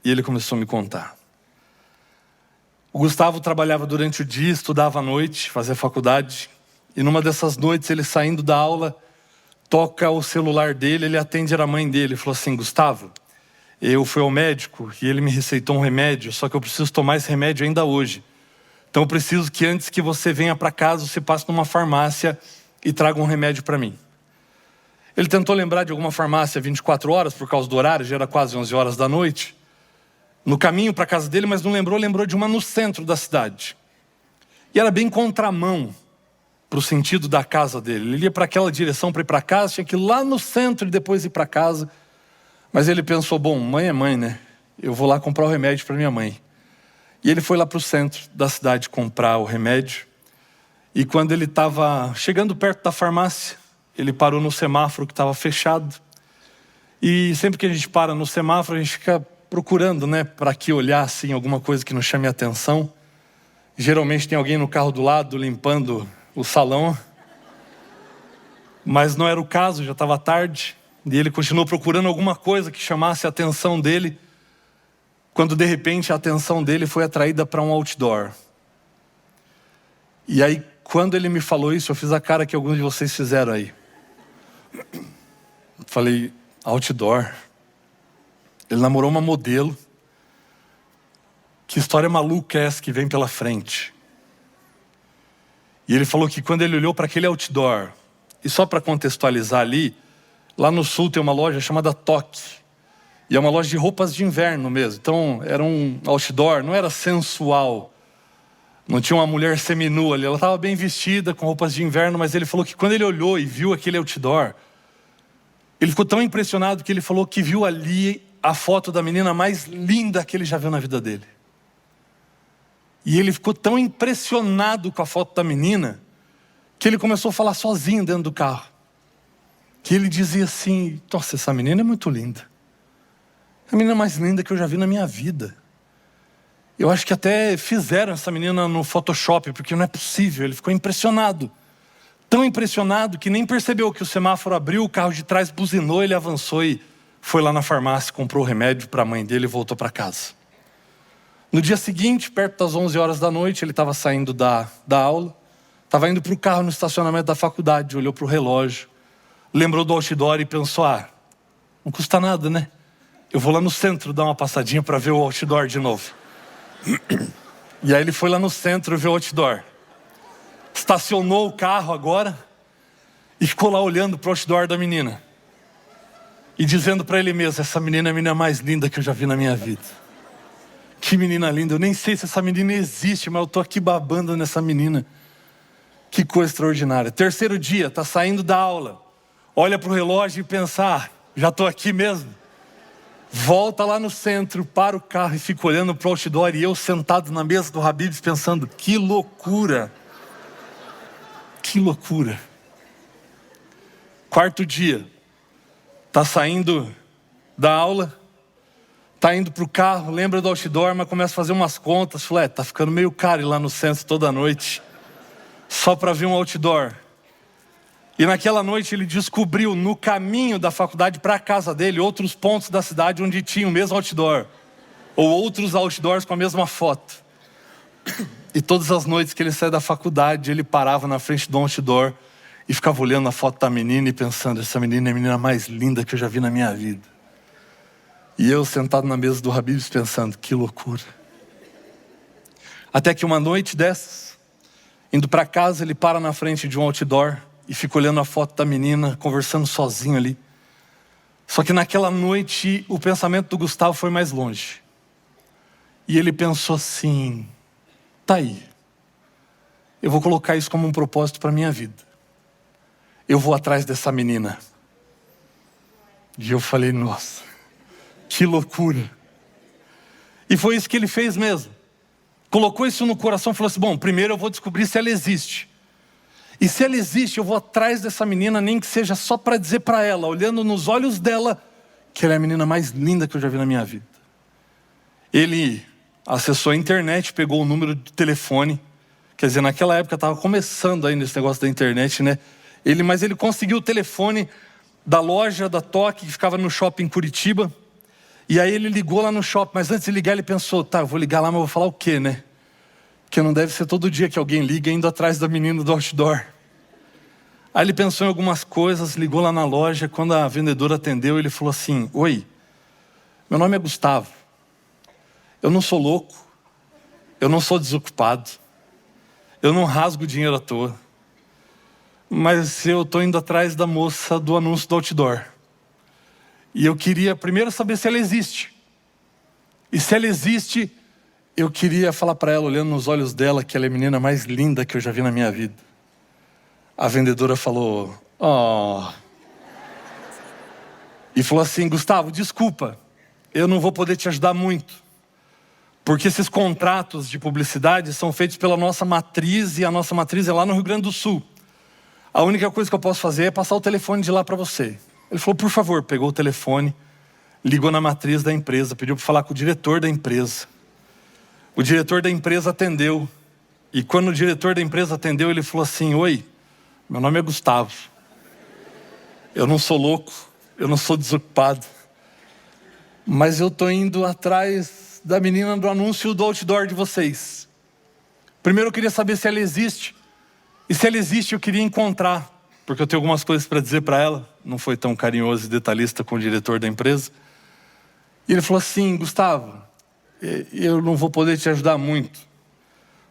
E ele começou a me contar. O Gustavo trabalhava durante o dia, estudava à noite, fazia faculdade. E numa dessas noites, ele saindo da aula, toca o celular dele, ele atende, era a mãe dele. Ele falou assim: Gustavo, eu fui ao médico e ele me receitou um remédio, só que eu preciso tomar esse remédio ainda hoje. Então eu preciso que antes que você venha para casa, você passe numa farmácia e traga um remédio para mim. Ele tentou lembrar de alguma farmácia 24 horas, por causa do horário, já era quase 11 horas da noite. No caminho para a casa dele, mas não lembrou de uma no centro da cidade. E era bem contramão para o sentido da casa dele. Ele ia para aquela direção para ir para casa, tinha que ir lá no centro e depois ir para casa. Mas ele pensou, bom, mãe é mãe, né? Eu vou lá comprar o remédio para minha mãe. E ele foi lá para o centro da cidade comprar o remédio. E quando ele estava chegando perto da farmácia, ele parou no semáforo que estava fechado. E sempre que a gente para no semáforo, a gente fica procurando, né, para que olhar assim, alguma coisa que nos chame a atenção. Geralmente tem alguém no carro do lado limpando o salão. Mas não era o caso, já estava tarde. E ele continuou procurando alguma coisa que chamasse a atenção dele, quando de repente a atenção dele foi atraída para um outdoor. E aí, quando ele me falou isso, eu fiz a cara que alguns de vocês fizeram aí. Falei, outdoor? Ele namorou uma modelo. Que história maluca é essa que vem pela frente? E ele falou que quando ele olhou para aquele outdoor, e só para contextualizar ali, lá no sul tem uma loja chamada Toque. E é uma loja de roupas de inverno mesmo. Então era um outdoor, não era sensual. Não tinha uma mulher seminua ali. Ela estava bem vestida, com roupas de inverno, mas ele falou que quando ele olhou e viu aquele outdoor, ele ficou tão impressionado que ele falou que viu ali a foto da menina mais linda que ele já viu na vida dele. E ele ficou tão impressionado com a foto da menina, que ele começou a falar sozinho dentro do carro. Que ele dizia assim, nossa, essa menina é muito linda. É a menina mais linda que eu já vi na minha vida. Eu acho que até fizeram essa menina no Photoshop, porque não é possível. Ele ficou impressionado. Tão impressionado que nem percebeu que o semáforo abriu, o carro de trás buzinou, ele avançou e foi lá na farmácia, comprou o remédio para a mãe dele e voltou para casa. No dia seguinte, perto das 11 horas da noite, ele estava saindo da aula, estava indo para o carro no estacionamento da faculdade, olhou para o relógio, lembrou do outdoor e pensou, não custa nada, né? Eu vou lá no centro dar uma passadinha para ver o outdoor de novo. E aí ele foi lá no centro ver o outdoor. Estacionou o carro agora e ficou lá olhando para o outdoor da menina. E dizendo para ele mesmo, essa menina é a menina mais linda que eu já vi na minha vida. Que menina linda, eu nem sei se essa menina existe, mas eu tô aqui babando nessa menina. Que coisa extraordinária. Terceiro dia, tá saindo da aula. Olha pro relógio e pensa, já tô aqui mesmo. Volta lá no centro, para o carro e fica olhando pro outdoor. E eu sentado na mesa do Habib's pensando, que loucura. Que loucura. Quarto dia, tá saindo da aula. Tá indo pro carro, lembra do outdoor, mas começa a fazer umas contas. Fala, tá ficando meio caro ir lá no centro toda noite, só para ver um outdoor. E naquela noite ele descobriu no caminho da faculdade para a casa dele outros pontos da cidade onde tinha o mesmo outdoor. Ou outros outdoors com a mesma foto. E todas as noites que ele saía da faculdade, ele parava na frente do outdoor e ficava olhando a foto da menina e pensando, essa menina é a menina mais linda que eu já vi na minha vida. E eu sentado na mesa do Habib's pensando, que loucura. Até que uma noite dessas, indo para casa, ele para na frente de um outdoor e fica olhando a foto da menina, conversando sozinho ali. Só que naquela noite, o pensamento do Gustavo foi mais longe. E ele pensou assim, tá aí. Eu vou colocar isso como um propósito para a minha vida. Eu vou atrás dessa menina. E eu falei, nossa. Que loucura. E foi isso que ele fez mesmo. Colocou isso no coração e falou assim, bom, primeiro eu vou descobrir se ela existe. E se ela existe, eu vou atrás dessa menina, nem que seja só para dizer para ela, olhando nos olhos dela, que ela é a menina mais linda que eu já vi na minha vida. Ele acessou a internet, pegou o número de telefone. Quer dizer, naquela época estava começando ainda esse negócio da internet, né? Mas ele conseguiu o telefone da loja da Toque, que ficava no shopping Curitiba. E aí ele ligou lá no shopping, mas antes de ligar ele pensou, tá, eu vou ligar lá, mas eu vou falar o quê, né? Porque não deve ser todo dia que alguém liga indo atrás da menina do outdoor. Aí ele pensou em algumas coisas, ligou lá na loja, quando a vendedora atendeu, ele falou assim, oi, meu nome é Gustavo, eu não sou louco, eu não sou desocupado, eu não rasgo dinheiro à toa, mas eu estou indo atrás da moça do anúncio do outdoor. E eu queria primeiro saber se ela existe. E se ela existe, eu queria falar para ela, olhando nos olhos dela, que ela é a menina mais linda que eu já vi na minha vida. A vendedora falou, oh. E falou assim, Gustavo, desculpa, eu não vou poder te ajudar muito. Porque esses contratos de publicidade são feitos pela nossa matriz, e a nossa matriz é lá no Rio Grande do Sul. A única coisa que eu posso fazer é passar o telefone de lá para você. Ele falou, por favor, pegou o telefone, ligou na matriz da empresa, pediu para falar com o diretor da empresa. O diretor da empresa atendeu. E quando o diretor da empresa atendeu, ele falou assim, oi, meu nome é Gustavo. Eu não sou louco, eu não sou desocupado. Mas eu estou indo atrás da menina do anúncio do outdoor de vocês. Primeiro eu queria saber se ela existe. E se ela existe, eu queria encontrar. Porque eu tenho algumas coisas para dizer para ela. Não foi tão carinhoso e detalhista com o diretor da empresa. E ele falou assim, Gustavo, eu não vou poder te ajudar muito.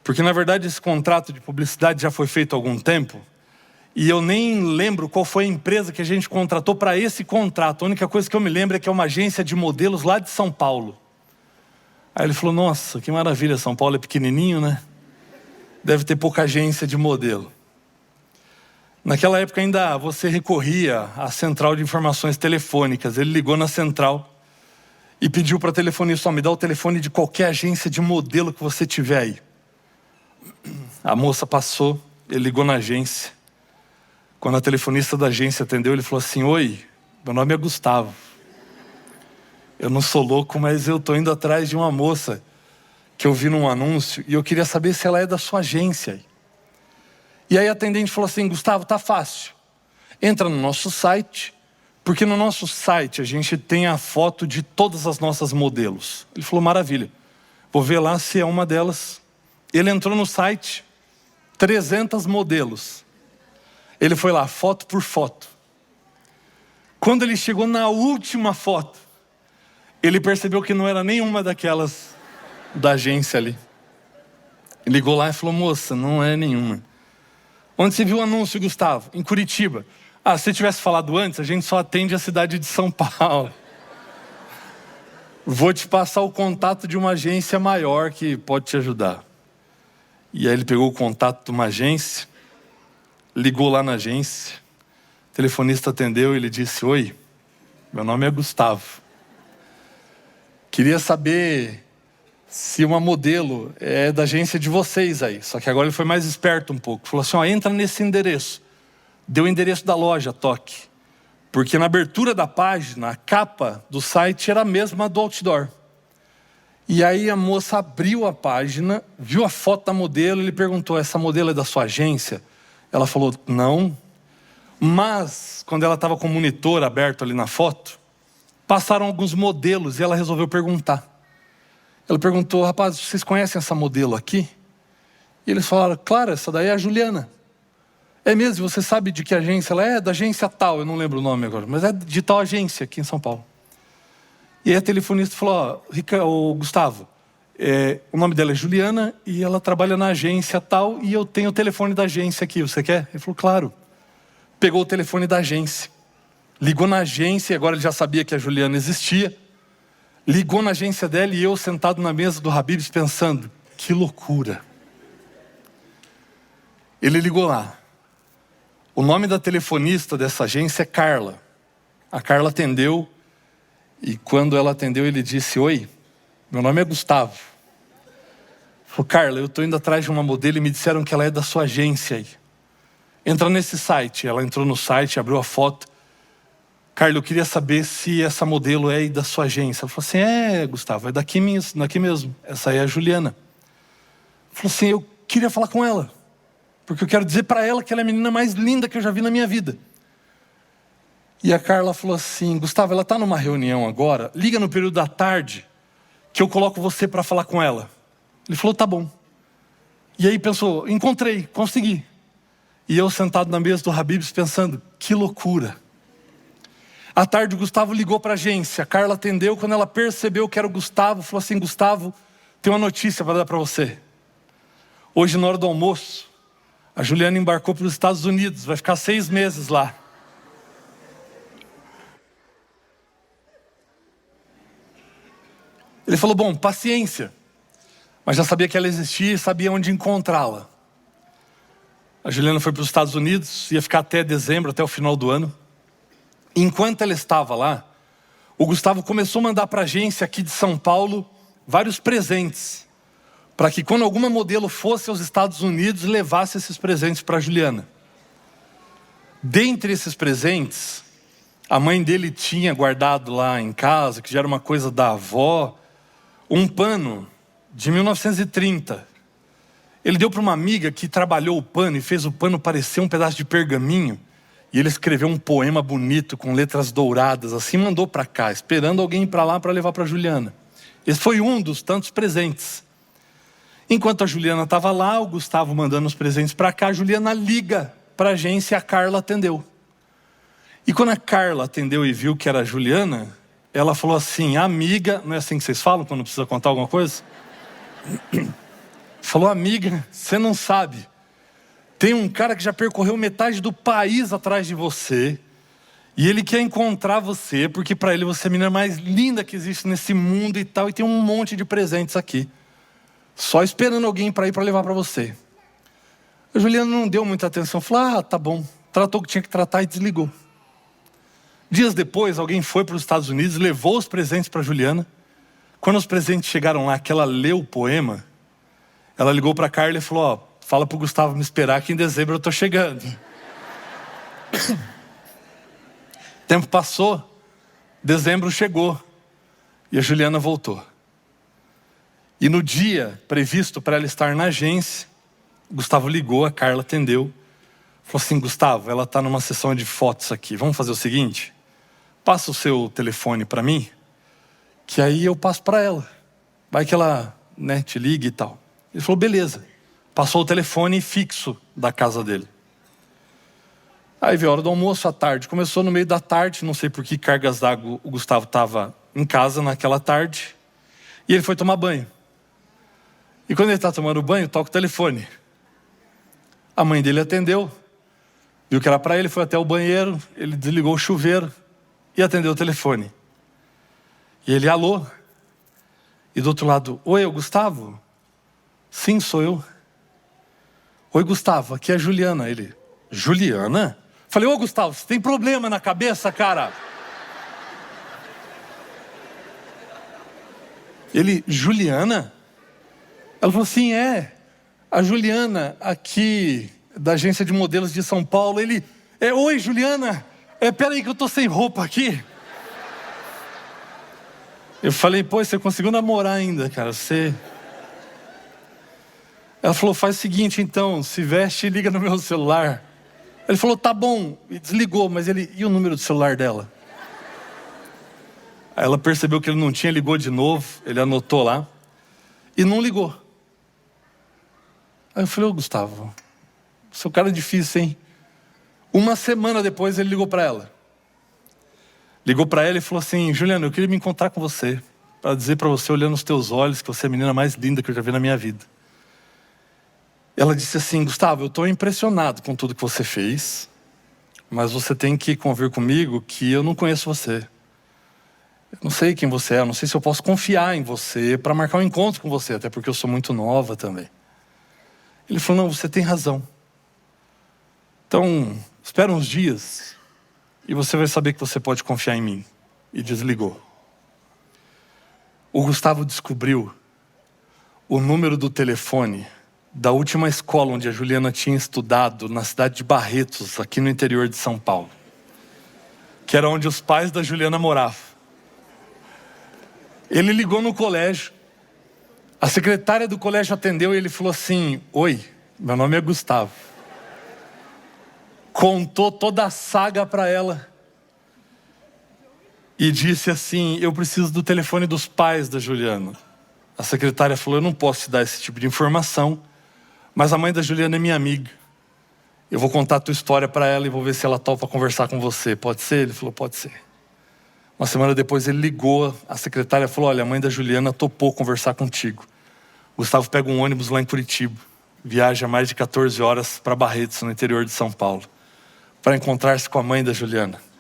Porque na verdade esse contrato de publicidade já foi feito há algum tempo. E eu nem lembro qual foi a empresa que a gente contratou para esse contrato. A única coisa que eu me lembro é que é uma agência de modelos lá de São Paulo. Aí ele falou, nossa, que maravilha, São Paulo é pequenininho, né? Deve ter pouca agência de modelo. Naquela época ainda você recorria à central de informações telefônicas. Ele ligou na central e pediu para a telefonista, me dá o telefone de qualquer agência de modelo que você tiver aí. A moça passou, ele ligou na agência. Quando a telefonista da agência atendeu, ele falou assim, oi, meu nome é Gustavo. Eu não sou louco, mas eu estou indo atrás de uma moça que eu vi num anúncio e eu queria saber se ela é da sua agência. E aí a atendente falou assim, Gustavo, tá fácil. Entra no nosso site, porque no nosso site a gente tem a foto de todas as nossas modelos. Ele falou, maravilha, vou ver lá se é uma delas. Ele entrou no site, 300 modelos. Ele foi lá, foto por foto. Quando ele chegou na última foto, ele percebeu que não era nenhuma daquelas da agência ali. Ele ligou lá e falou, moça, não é nenhuma. Onde você viu o anúncio, Gustavo? Em Curitiba. Ah, se você tivesse falado antes, a gente só atende a cidade de São Paulo. Vou te passar o contato de uma agência maior que pode te ajudar. E aí ele pegou o contato de uma agência, ligou lá na agência, o telefonista atendeu e ele disse, oi, meu nome é Gustavo. Queria saber se uma modelo é da agência de vocês aí. Só que agora ele foi mais esperto um pouco. Falou assim, entra nesse endereço. Deu o endereço da loja, toque. Porque na abertura da página, a capa do site era a mesma do outdoor. E aí a moça abriu a página, viu a foto da modelo, ele perguntou, essa modelo é da sua agência? Ela falou, não. Mas, quando ela estava com o monitor aberto ali na foto, passaram alguns modelos e ela resolveu perguntar. Ela perguntou, rapaz, vocês conhecem essa modelo aqui? E eles falaram, claro, essa daí é a Juliana. É mesmo, você sabe de que agência ela é? Da agência tal, eu não lembro o nome agora, mas é de tal agência aqui em São Paulo. E aí a telefonista falou, Gustavo, o nome dela é Juliana e ela trabalha na agência tal e eu tenho o telefone da agência aqui, você quer? Ele falou, claro. Pegou o telefone da agência, ligou na agência, agora ele já sabia que a Juliana existia. Ligou na agência dela e eu sentado na mesa do Habib's pensando, que loucura. Ele ligou lá. O nome da telefonista dessa agência é Carla. A Carla atendeu e quando ela atendeu ele disse, oi, meu nome é Gustavo. Falou, Carla, eu estou indo atrás de uma modelo e me disseram que ela é da sua agência aí. Entra nesse site. Ela entrou no site, abriu a foto. Carla, eu queria saber se essa modelo é aí da sua agência. Ela falou assim, Gustavo, é daqui mesmo. Essa aí é a Juliana. Falou assim, eu queria falar com ela. Porque eu quero dizer para ela que ela é a menina mais linda que eu já vi na minha vida. E a Carla falou assim: Gustavo, ela está numa reunião agora, liga no período da tarde, que eu coloco você para falar com ela. Ele falou, tá bom. E aí pensou, encontrei, consegui. E eu sentado na mesa do Habib's pensando, que loucura. À tarde o Gustavo ligou para a agência, a Carla atendeu, quando ela percebeu que era o Gustavo, falou assim, Gustavo, tem uma notícia para dar para você. Hoje na hora do almoço, a Juliana embarcou para os Estados Unidos, vai ficar 6 meses lá. Ele falou, bom, paciência. Mas já sabia que ela existia e sabia onde encontrá-la. A Juliana foi para os Estados Unidos, ia ficar até dezembro, até o final do ano. Enquanto ela estava lá, o Gustavo começou a mandar para a agência aqui de São Paulo vários presentes, para que quando alguma modelo fosse aos Estados Unidos, levasse esses presentes para a Juliana. Dentre esses presentes, a mãe dele tinha guardado lá em casa, que já era uma coisa da avó, um pano de 1930. Ele deu para uma amiga que trabalhou o pano e fez o pano parecer um pedaço de pergaminho. E ele escreveu um poema bonito com letras douradas, assim, mandou para cá, esperando alguém ir para lá para levar para a Juliana. Esse foi um dos tantos presentes. Enquanto a Juliana estava lá, o Gustavo mandando os presentes para cá, a Juliana liga para a agência e a Carla atendeu. E quando a Carla atendeu e viu que era a Juliana, ela falou assim, amiga, não é assim que vocês falam quando precisa contar alguma coisa? Falou, amiga, você não sabe. Tem um cara que já percorreu metade do país atrás de você. E ele quer encontrar você, porque para ele você é a menina mais linda que existe nesse mundo e tal. E tem um monte de presentes aqui. Só esperando alguém para ir para levar para você. A Juliana não deu muita atenção. Falou, tá bom. Tratou o que tinha que tratar e desligou. Dias depois, alguém foi para os Estados Unidos, levou os presentes para a Juliana. Quando os presentes chegaram lá, que ela leu o poema, ela ligou para a Carla e falou, fala para o Gustavo me esperar que em dezembro eu estou chegando. Tempo passou, dezembro chegou e a Juliana voltou. E no dia previsto para ela estar na agência, o Gustavo ligou, a Carla atendeu. Falou assim, Gustavo, ela está numa sessão de fotos aqui, vamos fazer o seguinte? Passa o seu telefone para mim, que aí eu passo para ela. Vai que ela, te ligue e tal. Ele falou, beleza. Passou o telefone fixo da casa dele. Aí veio a hora do almoço, à tarde. Começou no meio da tarde, não sei por que cargas d'água o Gustavo estava em casa naquela tarde. E ele foi tomar banho. E quando ele está tomando banho, toca o telefone. A mãe dele atendeu, viu que era para ele, foi até o banheiro, ele desligou o chuveiro e atendeu o telefone. E ele, alô? E do outro lado, oi, é o Gustavo? Sim, sou eu. Oi, Gustavo, aqui é a Juliana. Ele, Juliana? Falei, ô Gustavo, você tem problema na cabeça, cara? Ele, Juliana? Ela falou assim, a Juliana aqui da agência de modelos de São Paulo. Ele, oi Juliana, peraí que eu tô sem roupa aqui. Eu falei, pô, você conseguiu namorar ainda, cara, você... Ela falou, faz o seguinte então, se veste e liga no meu celular. Ele falou, tá bom, e desligou, mas ele, e o número do celular dela? Aí ela percebeu que ele não tinha, ligou de novo, ele anotou lá, e não ligou. Aí eu falei, ô Gustavo, seu cara é difícil, hein? Uma semana depois ele ligou para ela. Ligou para ela e falou assim, Juliana, eu queria me encontrar com você, para dizer para você, olhando nos teus olhos, que você é a menina mais linda que eu já vi na minha vida. Ela disse assim, Gustavo, eu estou impressionado com tudo que você fez, mas você tem que convir comigo que eu não conheço você. Eu não sei quem você é, eu não sei se eu posso confiar em você para marcar um encontro com você, até porque eu sou muito nova também. Ele falou, não, você tem razão. Então, espera uns dias e você vai saber que você pode confiar em mim. E desligou. O Gustavo descobriu o número do telefone da última escola onde a Juliana tinha estudado, na cidade de Barretos, aqui no interior de São Paulo. Que era onde os pais da Juliana moravam. Ele ligou no colégio. A secretária do colégio atendeu e ele falou assim, oi, meu nome é Gustavo. Contou toda a saga para ela. e disse assim: eu preciso do telefone dos pais da Juliana. A secretária falou: eu não posso te dar esse tipo de informação, mas a mãe da Juliana é minha amiga. Eu vou contar a tua história para ela e vou ver se ela topa conversar com você. Pode ser? Ele falou: pode ser. Uma semana depois ele ligou, a secretária falou: olha, a mãe da Juliana topou conversar contigo. Gustavo pega um ônibus lá em Curitiba, viaja mais de 14 horas para Barretos, no interior de São Paulo, para encontrar-se com a mãe da Juliana.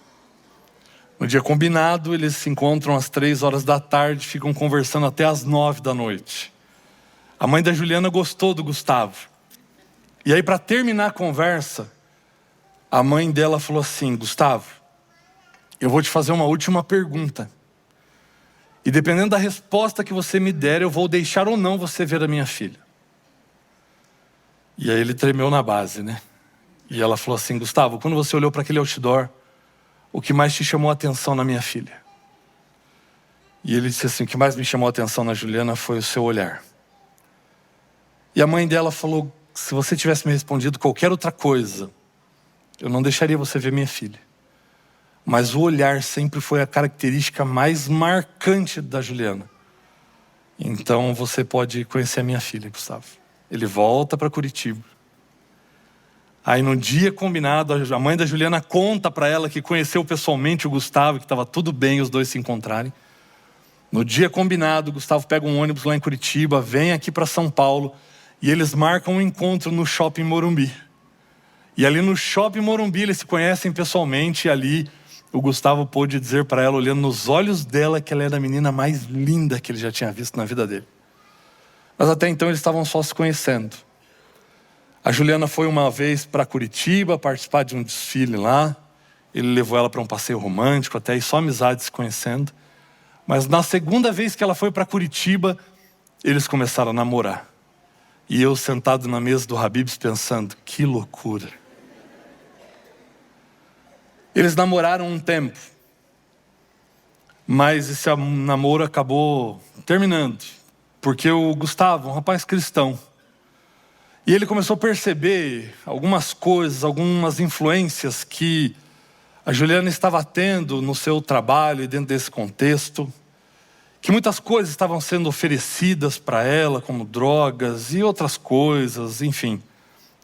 No dia combinado, eles se encontram às 3 horas da tarde, ficam conversando até às 9 da noite. A mãe da Juliana gostou do Gustavo. E aí, para terminar a conversa, a mãe dela falou assim: Gustavo, eu vou te fazer uma última pergunta. E dependendo da resposta que você me der, eu vou deixar ou não você ver a minha filha. E aí ele tremeu na base, né? E ela falou assim: Gustavo, quando você olhou para aquele outdoor, o que mais te chamou a atenção na minha filha? E ele disse assim: o que mais me chamou a atenção na Juliana foi o seu olhar. E a mãe dela falou: se você tivesse me respondido qualquer outra coisa, eu não deixaria você ver minha filha. Mas o olhar sempre foi a característica mais marcante da Juliana. Então você pode conhecer a minha filha, Gustavo. Ele volta para Curitiba. Aí no dia combinado, a mãe da Juliana conta para ela que conheceu pessoalmente o Gustavo, que estava tudo bem os dois se encontrarem. No dia combinado, o Gustavo pega um ônibus lá em Curitiba, vem aqui para São Paulo e eles marcam um encontro no Shopping Morumbi. E ali no Shopping Morumbi eles se conhecem pessoalmente e ali o Gustavo pôde dizer para ela, olhando nos olhos dela, que ela era a menina mais linda que ele já tinha visto na vida dele. Mas até então eles estavam só se conhecendo. A Juliana foi uma vez para Curitiba participar de um desfile lá. Ele levou ela para um passeio romântico, até aí só amizade se conhecendo. Mas na segunda vez que ela foi para Curitiba, eles começaram a namorar. E eu sentado na mesa do Habib's pensando, que loucura. Eles namoraram um tempo, mas esse namoro acabou terminando, porque o Gustavo, um rapaz cristão, e ele começou a perceber algumas coisas, algumas influências que a Juliana estava tendo no seu trabalho e dentro desse contexto, que muitas coisas estavam sendo oferecidas para ela, como drogas e outras coisas, enfim,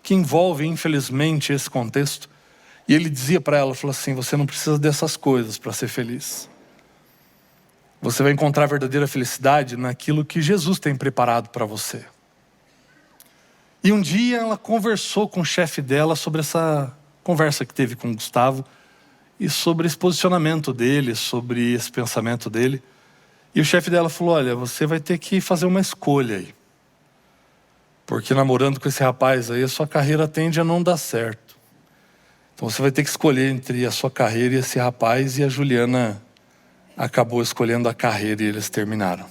que envolvem infelizmente esse contexto. E ele dizia para ela, falou assim: você não precisa dessas coisas para ser feliz. Você vai encontrar a verdadeira felicidade naquilo que Jesus tem preparado para você. E um dia ela conversou com o chefe dela sobre essa conversa que teve com o Gustavo e sobre esse posicionamento dele, sobre esse pensamento dele. E o chefe dela falou: olha, você vai ter que fazer uma escolha aí. Porque namorando com esse rapaz aí, a sua carreira tende a não dar certo. Então você vai ter que escolher entre a sua carreira e esse rapaz. E a Juliana acabou escolhendo a carreira e eles terminaram.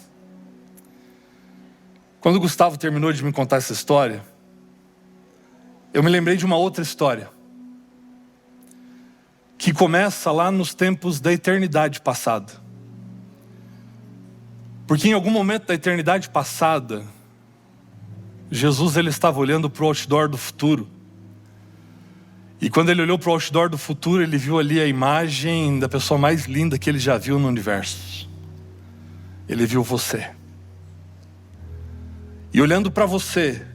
Quando o Gustavo terminou de me contar essa história, eu me lembrei de uma outra história que começa lá nos tempos da eternidade passada. Porque em algum momento da eternidade passada, Jesus ele estava olhando para o outdoor do futuro. E quando ele olhou para o outdoor do futuro, ele viu ali a imagem da pessoa mais linda que ele já viu no universo. Ele viu você. E olhando para você,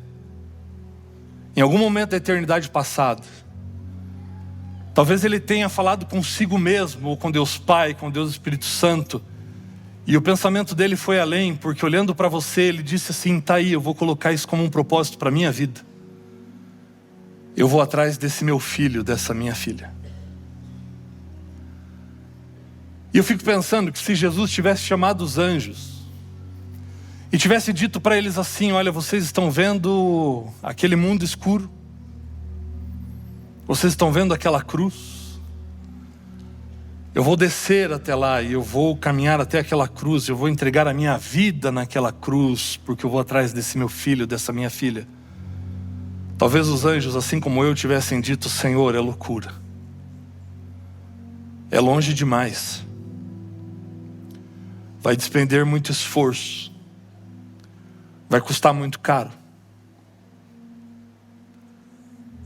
em algum momento da eternidade passada, talvez ele tenha falado consigo mesmo, ou com Deus Pai, com Deus Espírito Santo. E o pensamento dele foi além, porque olhando para você, ele disse assim: tá aí, eu vou colocar isso como um propósito para a minha vida. Eu vou atrás desse meu filho, dessa minha filha. E eu fico pensando que se Jesus tivesse chamado os anjos e tivesse dito para eles assim: olha, vocês estão vendo aquele mundo escuro? Vocês estão vendo aquela cruz? Eu vou descer até lá e eu vou caminhar até aquela cruz. Eu vou entregar a minha vida naquela cruz, porque eu vou atrás desse meu filho, dessa minha filha. Talvez os anjos, assim como eu, tivessem dito: Senhor, é loucura. É longe demais. Vai despender muito esforço. Vai custar muito caro.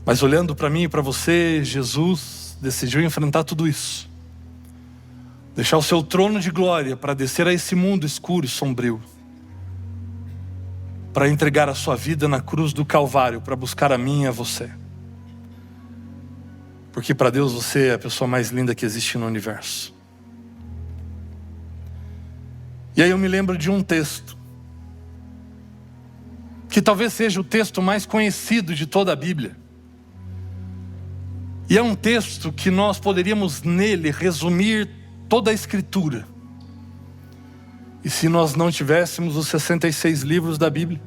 Mas olhando para mim e para você, Jesus decidiu enfrentar tudo isso. deixar o seu trono de glória para descer a esse mundo escuro e sombrio, para entregar a sua vida na cruz do Calvário, para buscar a mim e a você. Porque para Deus você é a pessoa mais linda que existe no universo. E aí eu me lembro de um texto, que talvez seja o texto mais conhecido de toda a Bíblia. E é um texto que nós poderíamos nele resumir toda a Escritura. E se nós não tivéssemos os 66 livros da Bíblia,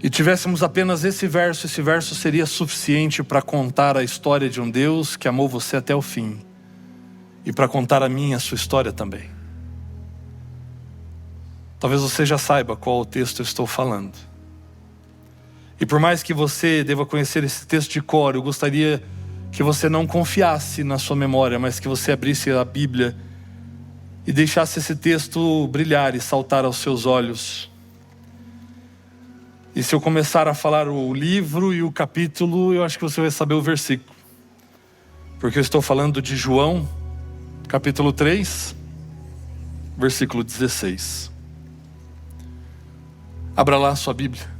e tivéssemos apenas esse verso seria suficiente para contar a história de um Deus que amou você até o fim. E para contar a minha, a sua história também. Talvez você já saiba qual o texto eu estou falando. E por mais que você deva conhecer esse texto de cor, eu gostaria que você não confiasse na sua memória, mas que você abrisse a Bíblia e deixasse esse texto brilhar e saltar aos seus olhos. E se eu começar a falar o livro e o capítulo, eu acho que você vai saber o versículo. Porque eu estou falando de João, capítulo 3, versículo 16. Abra lá a sua Bíblia.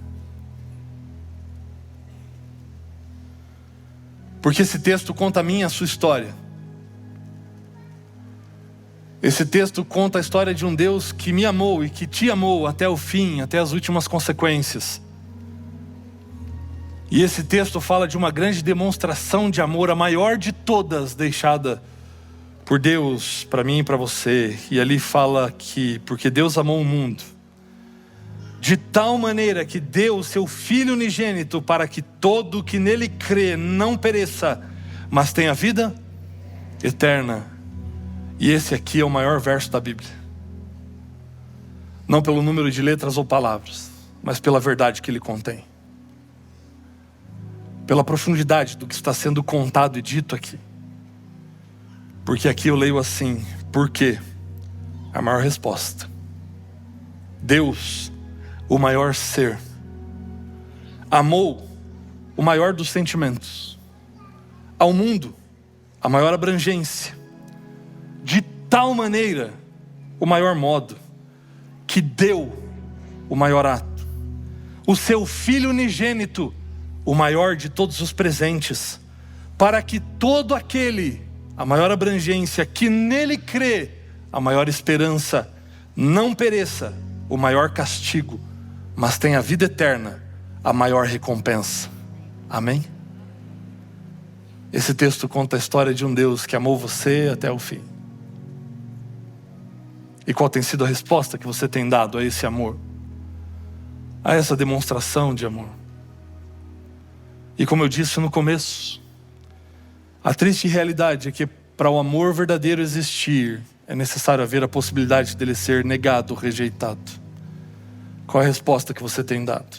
Porque esse texto conta a minha e a sua história. Esse texto conta a história de um Deus que me amou e que te amou até o fim, até as últimas consequências. E esse texto fala de uma grande demonstração de amor, a maior de todas, deixada por Deus para mim e para você. E ali fala que porque Deus amou o mundo de tal maneira que deu o seu Filho unigênito, para que todo que nele crê não pereça, mas tenha vida eterna. E esse aqui é o maior verso da Bíblia. Não pelo número de letras ou palavras, mas pela verdade que ele contém. Pela profundidade do que está sendo contado e dito aqui. Porque aqui eu leio assim: por quê? A maior resposta. Deus, o maior ser, amou o maior dos sentimentos, ao mundo, a maior abrangência, de tal maneira, o maior modo, que deu o maior ato, o seu Filho unigênito, o maior de todos os presentes, para que todo aquele, a maior abrangência, que nele crê, a maior esperança, não pereça, o maior castigo, mas tenha vida eterna, a maior recompensa. Amém? Esse texto conta a história de um Deus que amou você até o fim. E qual tem sido a resposta que você tem dado a esse amor? A essa demonstração de amor? E como eu disse no começo, a triste realidade é que para o amor verdadeiro existir, é necessário haver a possibilidade dele ser negado, rejeitado. Qual é a resposta que você tem dado?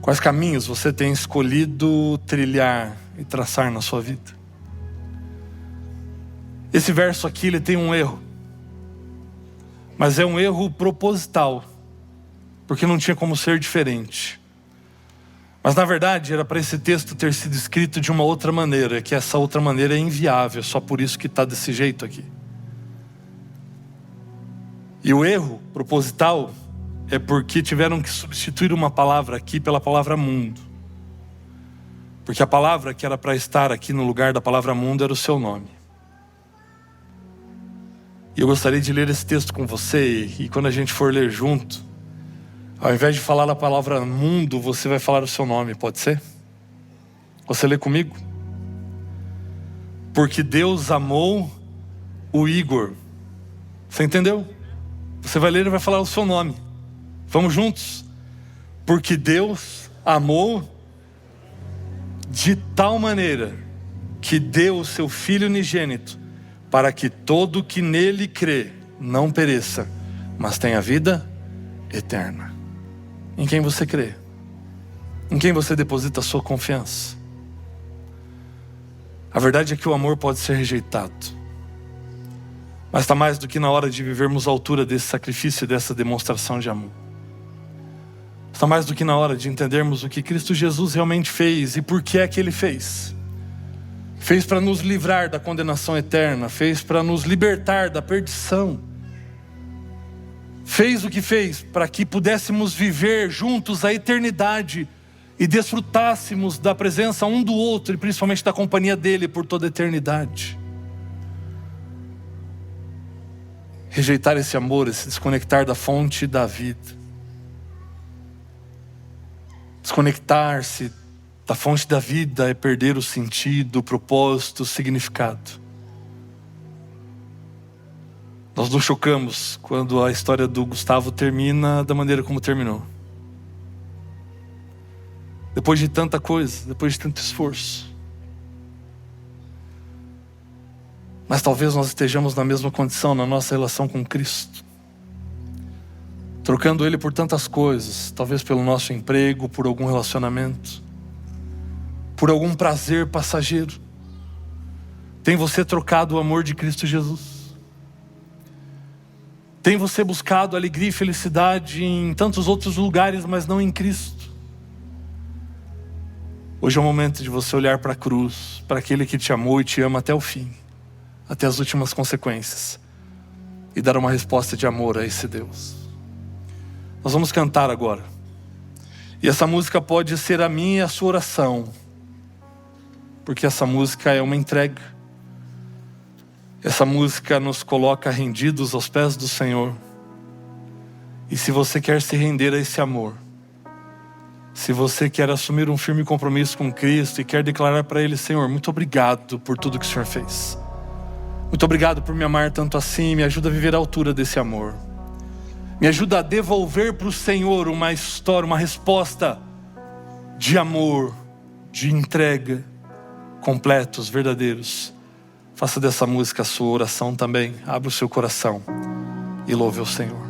Quais caminhos você tem escolhido trilhar e traçar na sua vida? Esse verso aqui, ele tem um erro. Mas é um erro proposital, porque não tinha como ser diferente. Mas na verdade era para esse texto ter sido escrito de uma outra maneira, que essa outra maneira é inviável, só por isso que está desse jeito aqui. E o erro proposital é porque tiveram que substituir uma palavra aqui pela palavra mundo. Porque a palavra que era para estar aqui no lugar da palavra mundo era o seu nome. E eu gostaria de ler esse texto com você, e quando a gente for ler junto, ao invés de falar a palavra mundo, você vai falar o seu nome, pode ser? Você lê comigo? Porque Deus amou o Igor. Você entendeu? Você vai ler e vai falar o seu nome. Vamos juntos? Porque Deus amou de tal maneira que deu o seu Filho unigênito, para que todo que nele crê não pereça, mas tenha vida eterna. Em quem você crê? Em quem você deposita a sua confiança? A verdade é que o amor pode ser rejeitado, mas está mais do que na hora de vivermos à altura desse sacrifício e dessa demonstração de amor. Está mais do que na hora de entendermos o que Cristo Jesus realmente fez e por que é que Ele fez. fez para nos livrar da condenação eterna, fez para nos libertar da perdição, fez o que fez para que pudéssemos viver juntos a eternidade e desfrutássemos da presença um do outro e principalmente da companhia dele por toda a eternidade. Rejeitar esse amor, se desconectar da fonte da vida, desconectar-se da fonte da vida é perder o sentido, o propósito, o significado. Nós nos chocamos quando a história do Gustavo termina da maneira como terminou. Depois de tanta coisa, depois de tanto esforço. Mas talvez nós estejamos na mesma condição na nossa relação com Cristo. Trocando Ele por tantas coisas, talvez pelo nosso emprego, por algum relacionamento, por algum prazer passageiro. Tem você trocado o amor de Cristo Jesus? Tem você buscado alegria e felicidade em tantos outros lugares, mas não em Cristo? Hoje é o momento de você olhar para a cruz, para aquele que te amou e te ama até o fim, até as últimas consequências, e dar uma resposta de amor a esse Deus. Nós vamos cantar agora. E essa música pode ser a minha e a sua oração, porque essa música é uma entrega. Essa música nos coloca rendidos aos pés do Senhor. E se você quer se render a esse amor, se você quer assumir um firme compromisso com Cristo e quer declarar para Ele: Senhor, muito obrigado por tudo que o Senhor fez. Muito obrigado por me amar tanto assim. Me ajuda a viver à altura desse amor. Me ajuda a devolver para o Senhor uma história, uma resposta de amor, de entrega, completos, verdadeiros. Faça dessa música a sua oração também. Abra o seu coração e louve ao Senhor.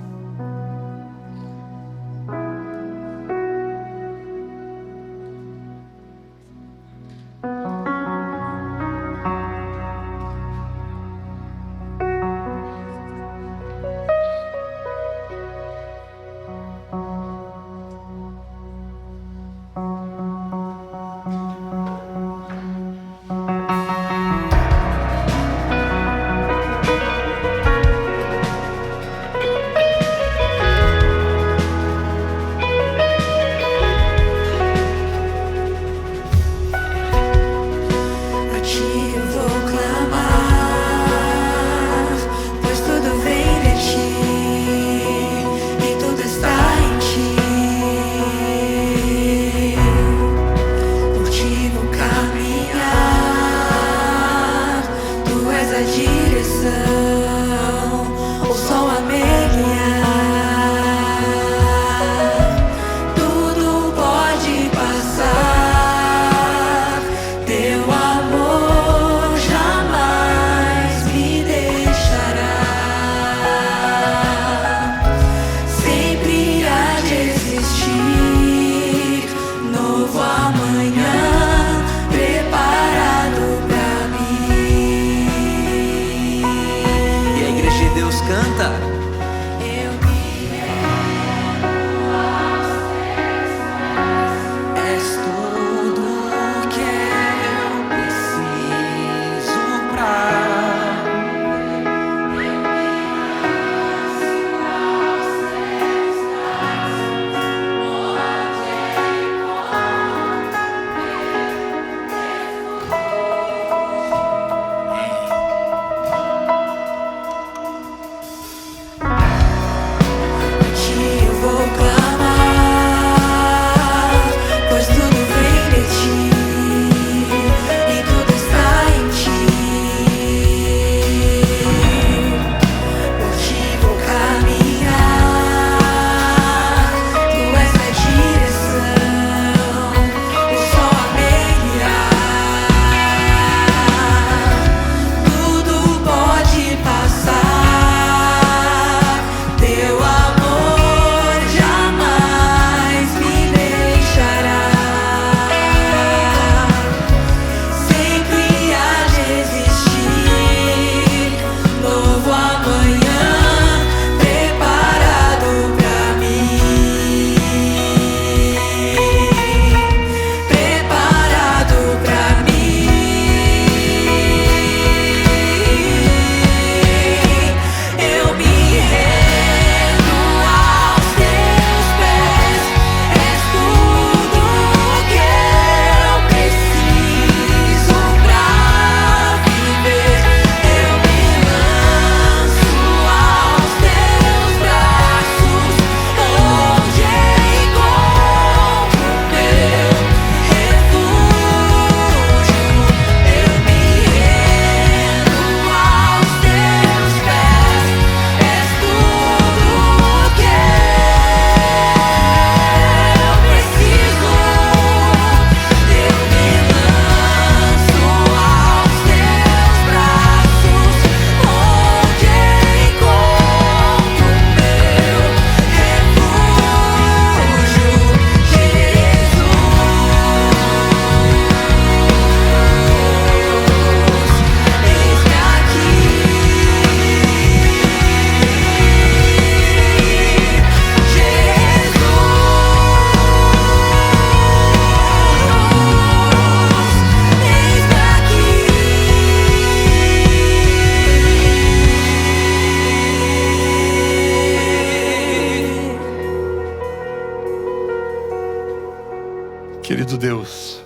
Deus,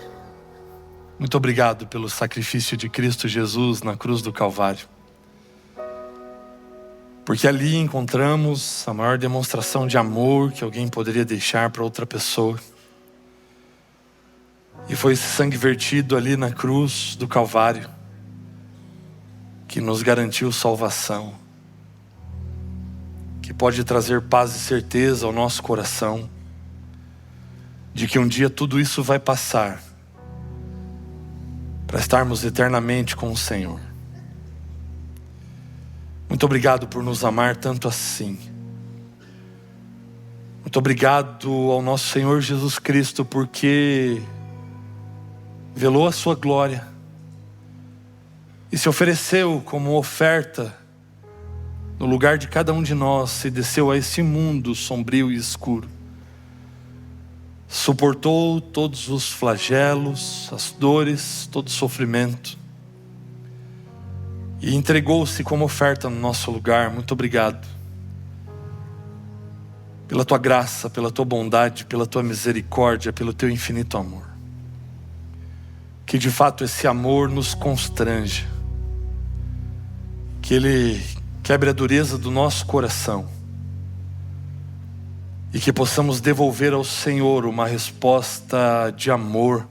muito obrigado pelo sacrifício de Cristo Jesus na cruz do Calvário. Porque ali encontramos a maior demonstração de amor que alguém poderia deixar para outra pessoa. E foi esse sangue vertido ali na cruz do Calvário que nos garantiu salvação, que pode trazer paz e certeza ao nosso coração de que um dia tudo isso vai passar para estarmos eternamente com o Senhor. Muito obrigado por nos amar tanto assim. Muito obrigado ao nosso Senhor Jesus Cristo, porque velou a sua glória e se ofereceu como oferta no lugar de cada um de nós e desceu a esse mundo sombrio e escuro. Suportou todos os flagelos, as dores, todo o sofrimento e entregou-se como oferta no nosso lugar. Muito obrigado pela tua graça, pela tua bondade, pela tua misericórdia, pelo teu infinito amor. Que de fato esse amor nos constranja, que ele quebre a dureza do nosso coração e que possamos devolver ao Senhor uma resposta de amor,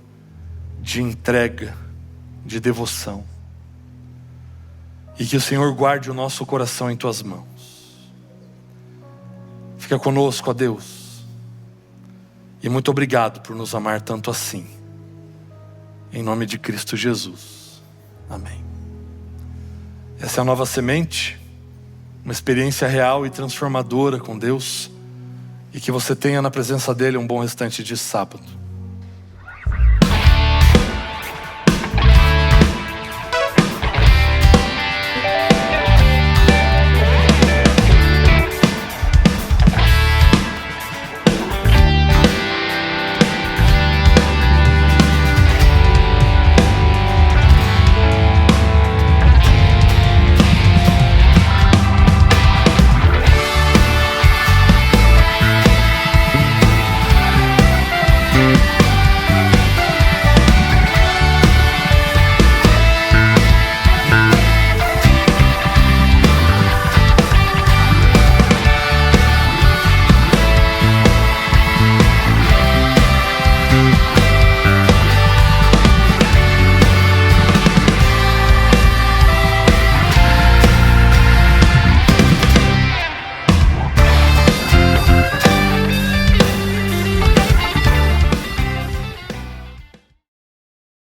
de entrega, de devoção. E que o Senhor guarde o nosso coração em tuas mãos. Fica conosco, ó Deus. E muito obrigado por nos amar tanto assim. Em nome de Cristo Jesus. Amém. Essa é a Nova Semente, uma experiência real e transformadora com Deus, e que você tenha na presença dele um bom restante de sábado.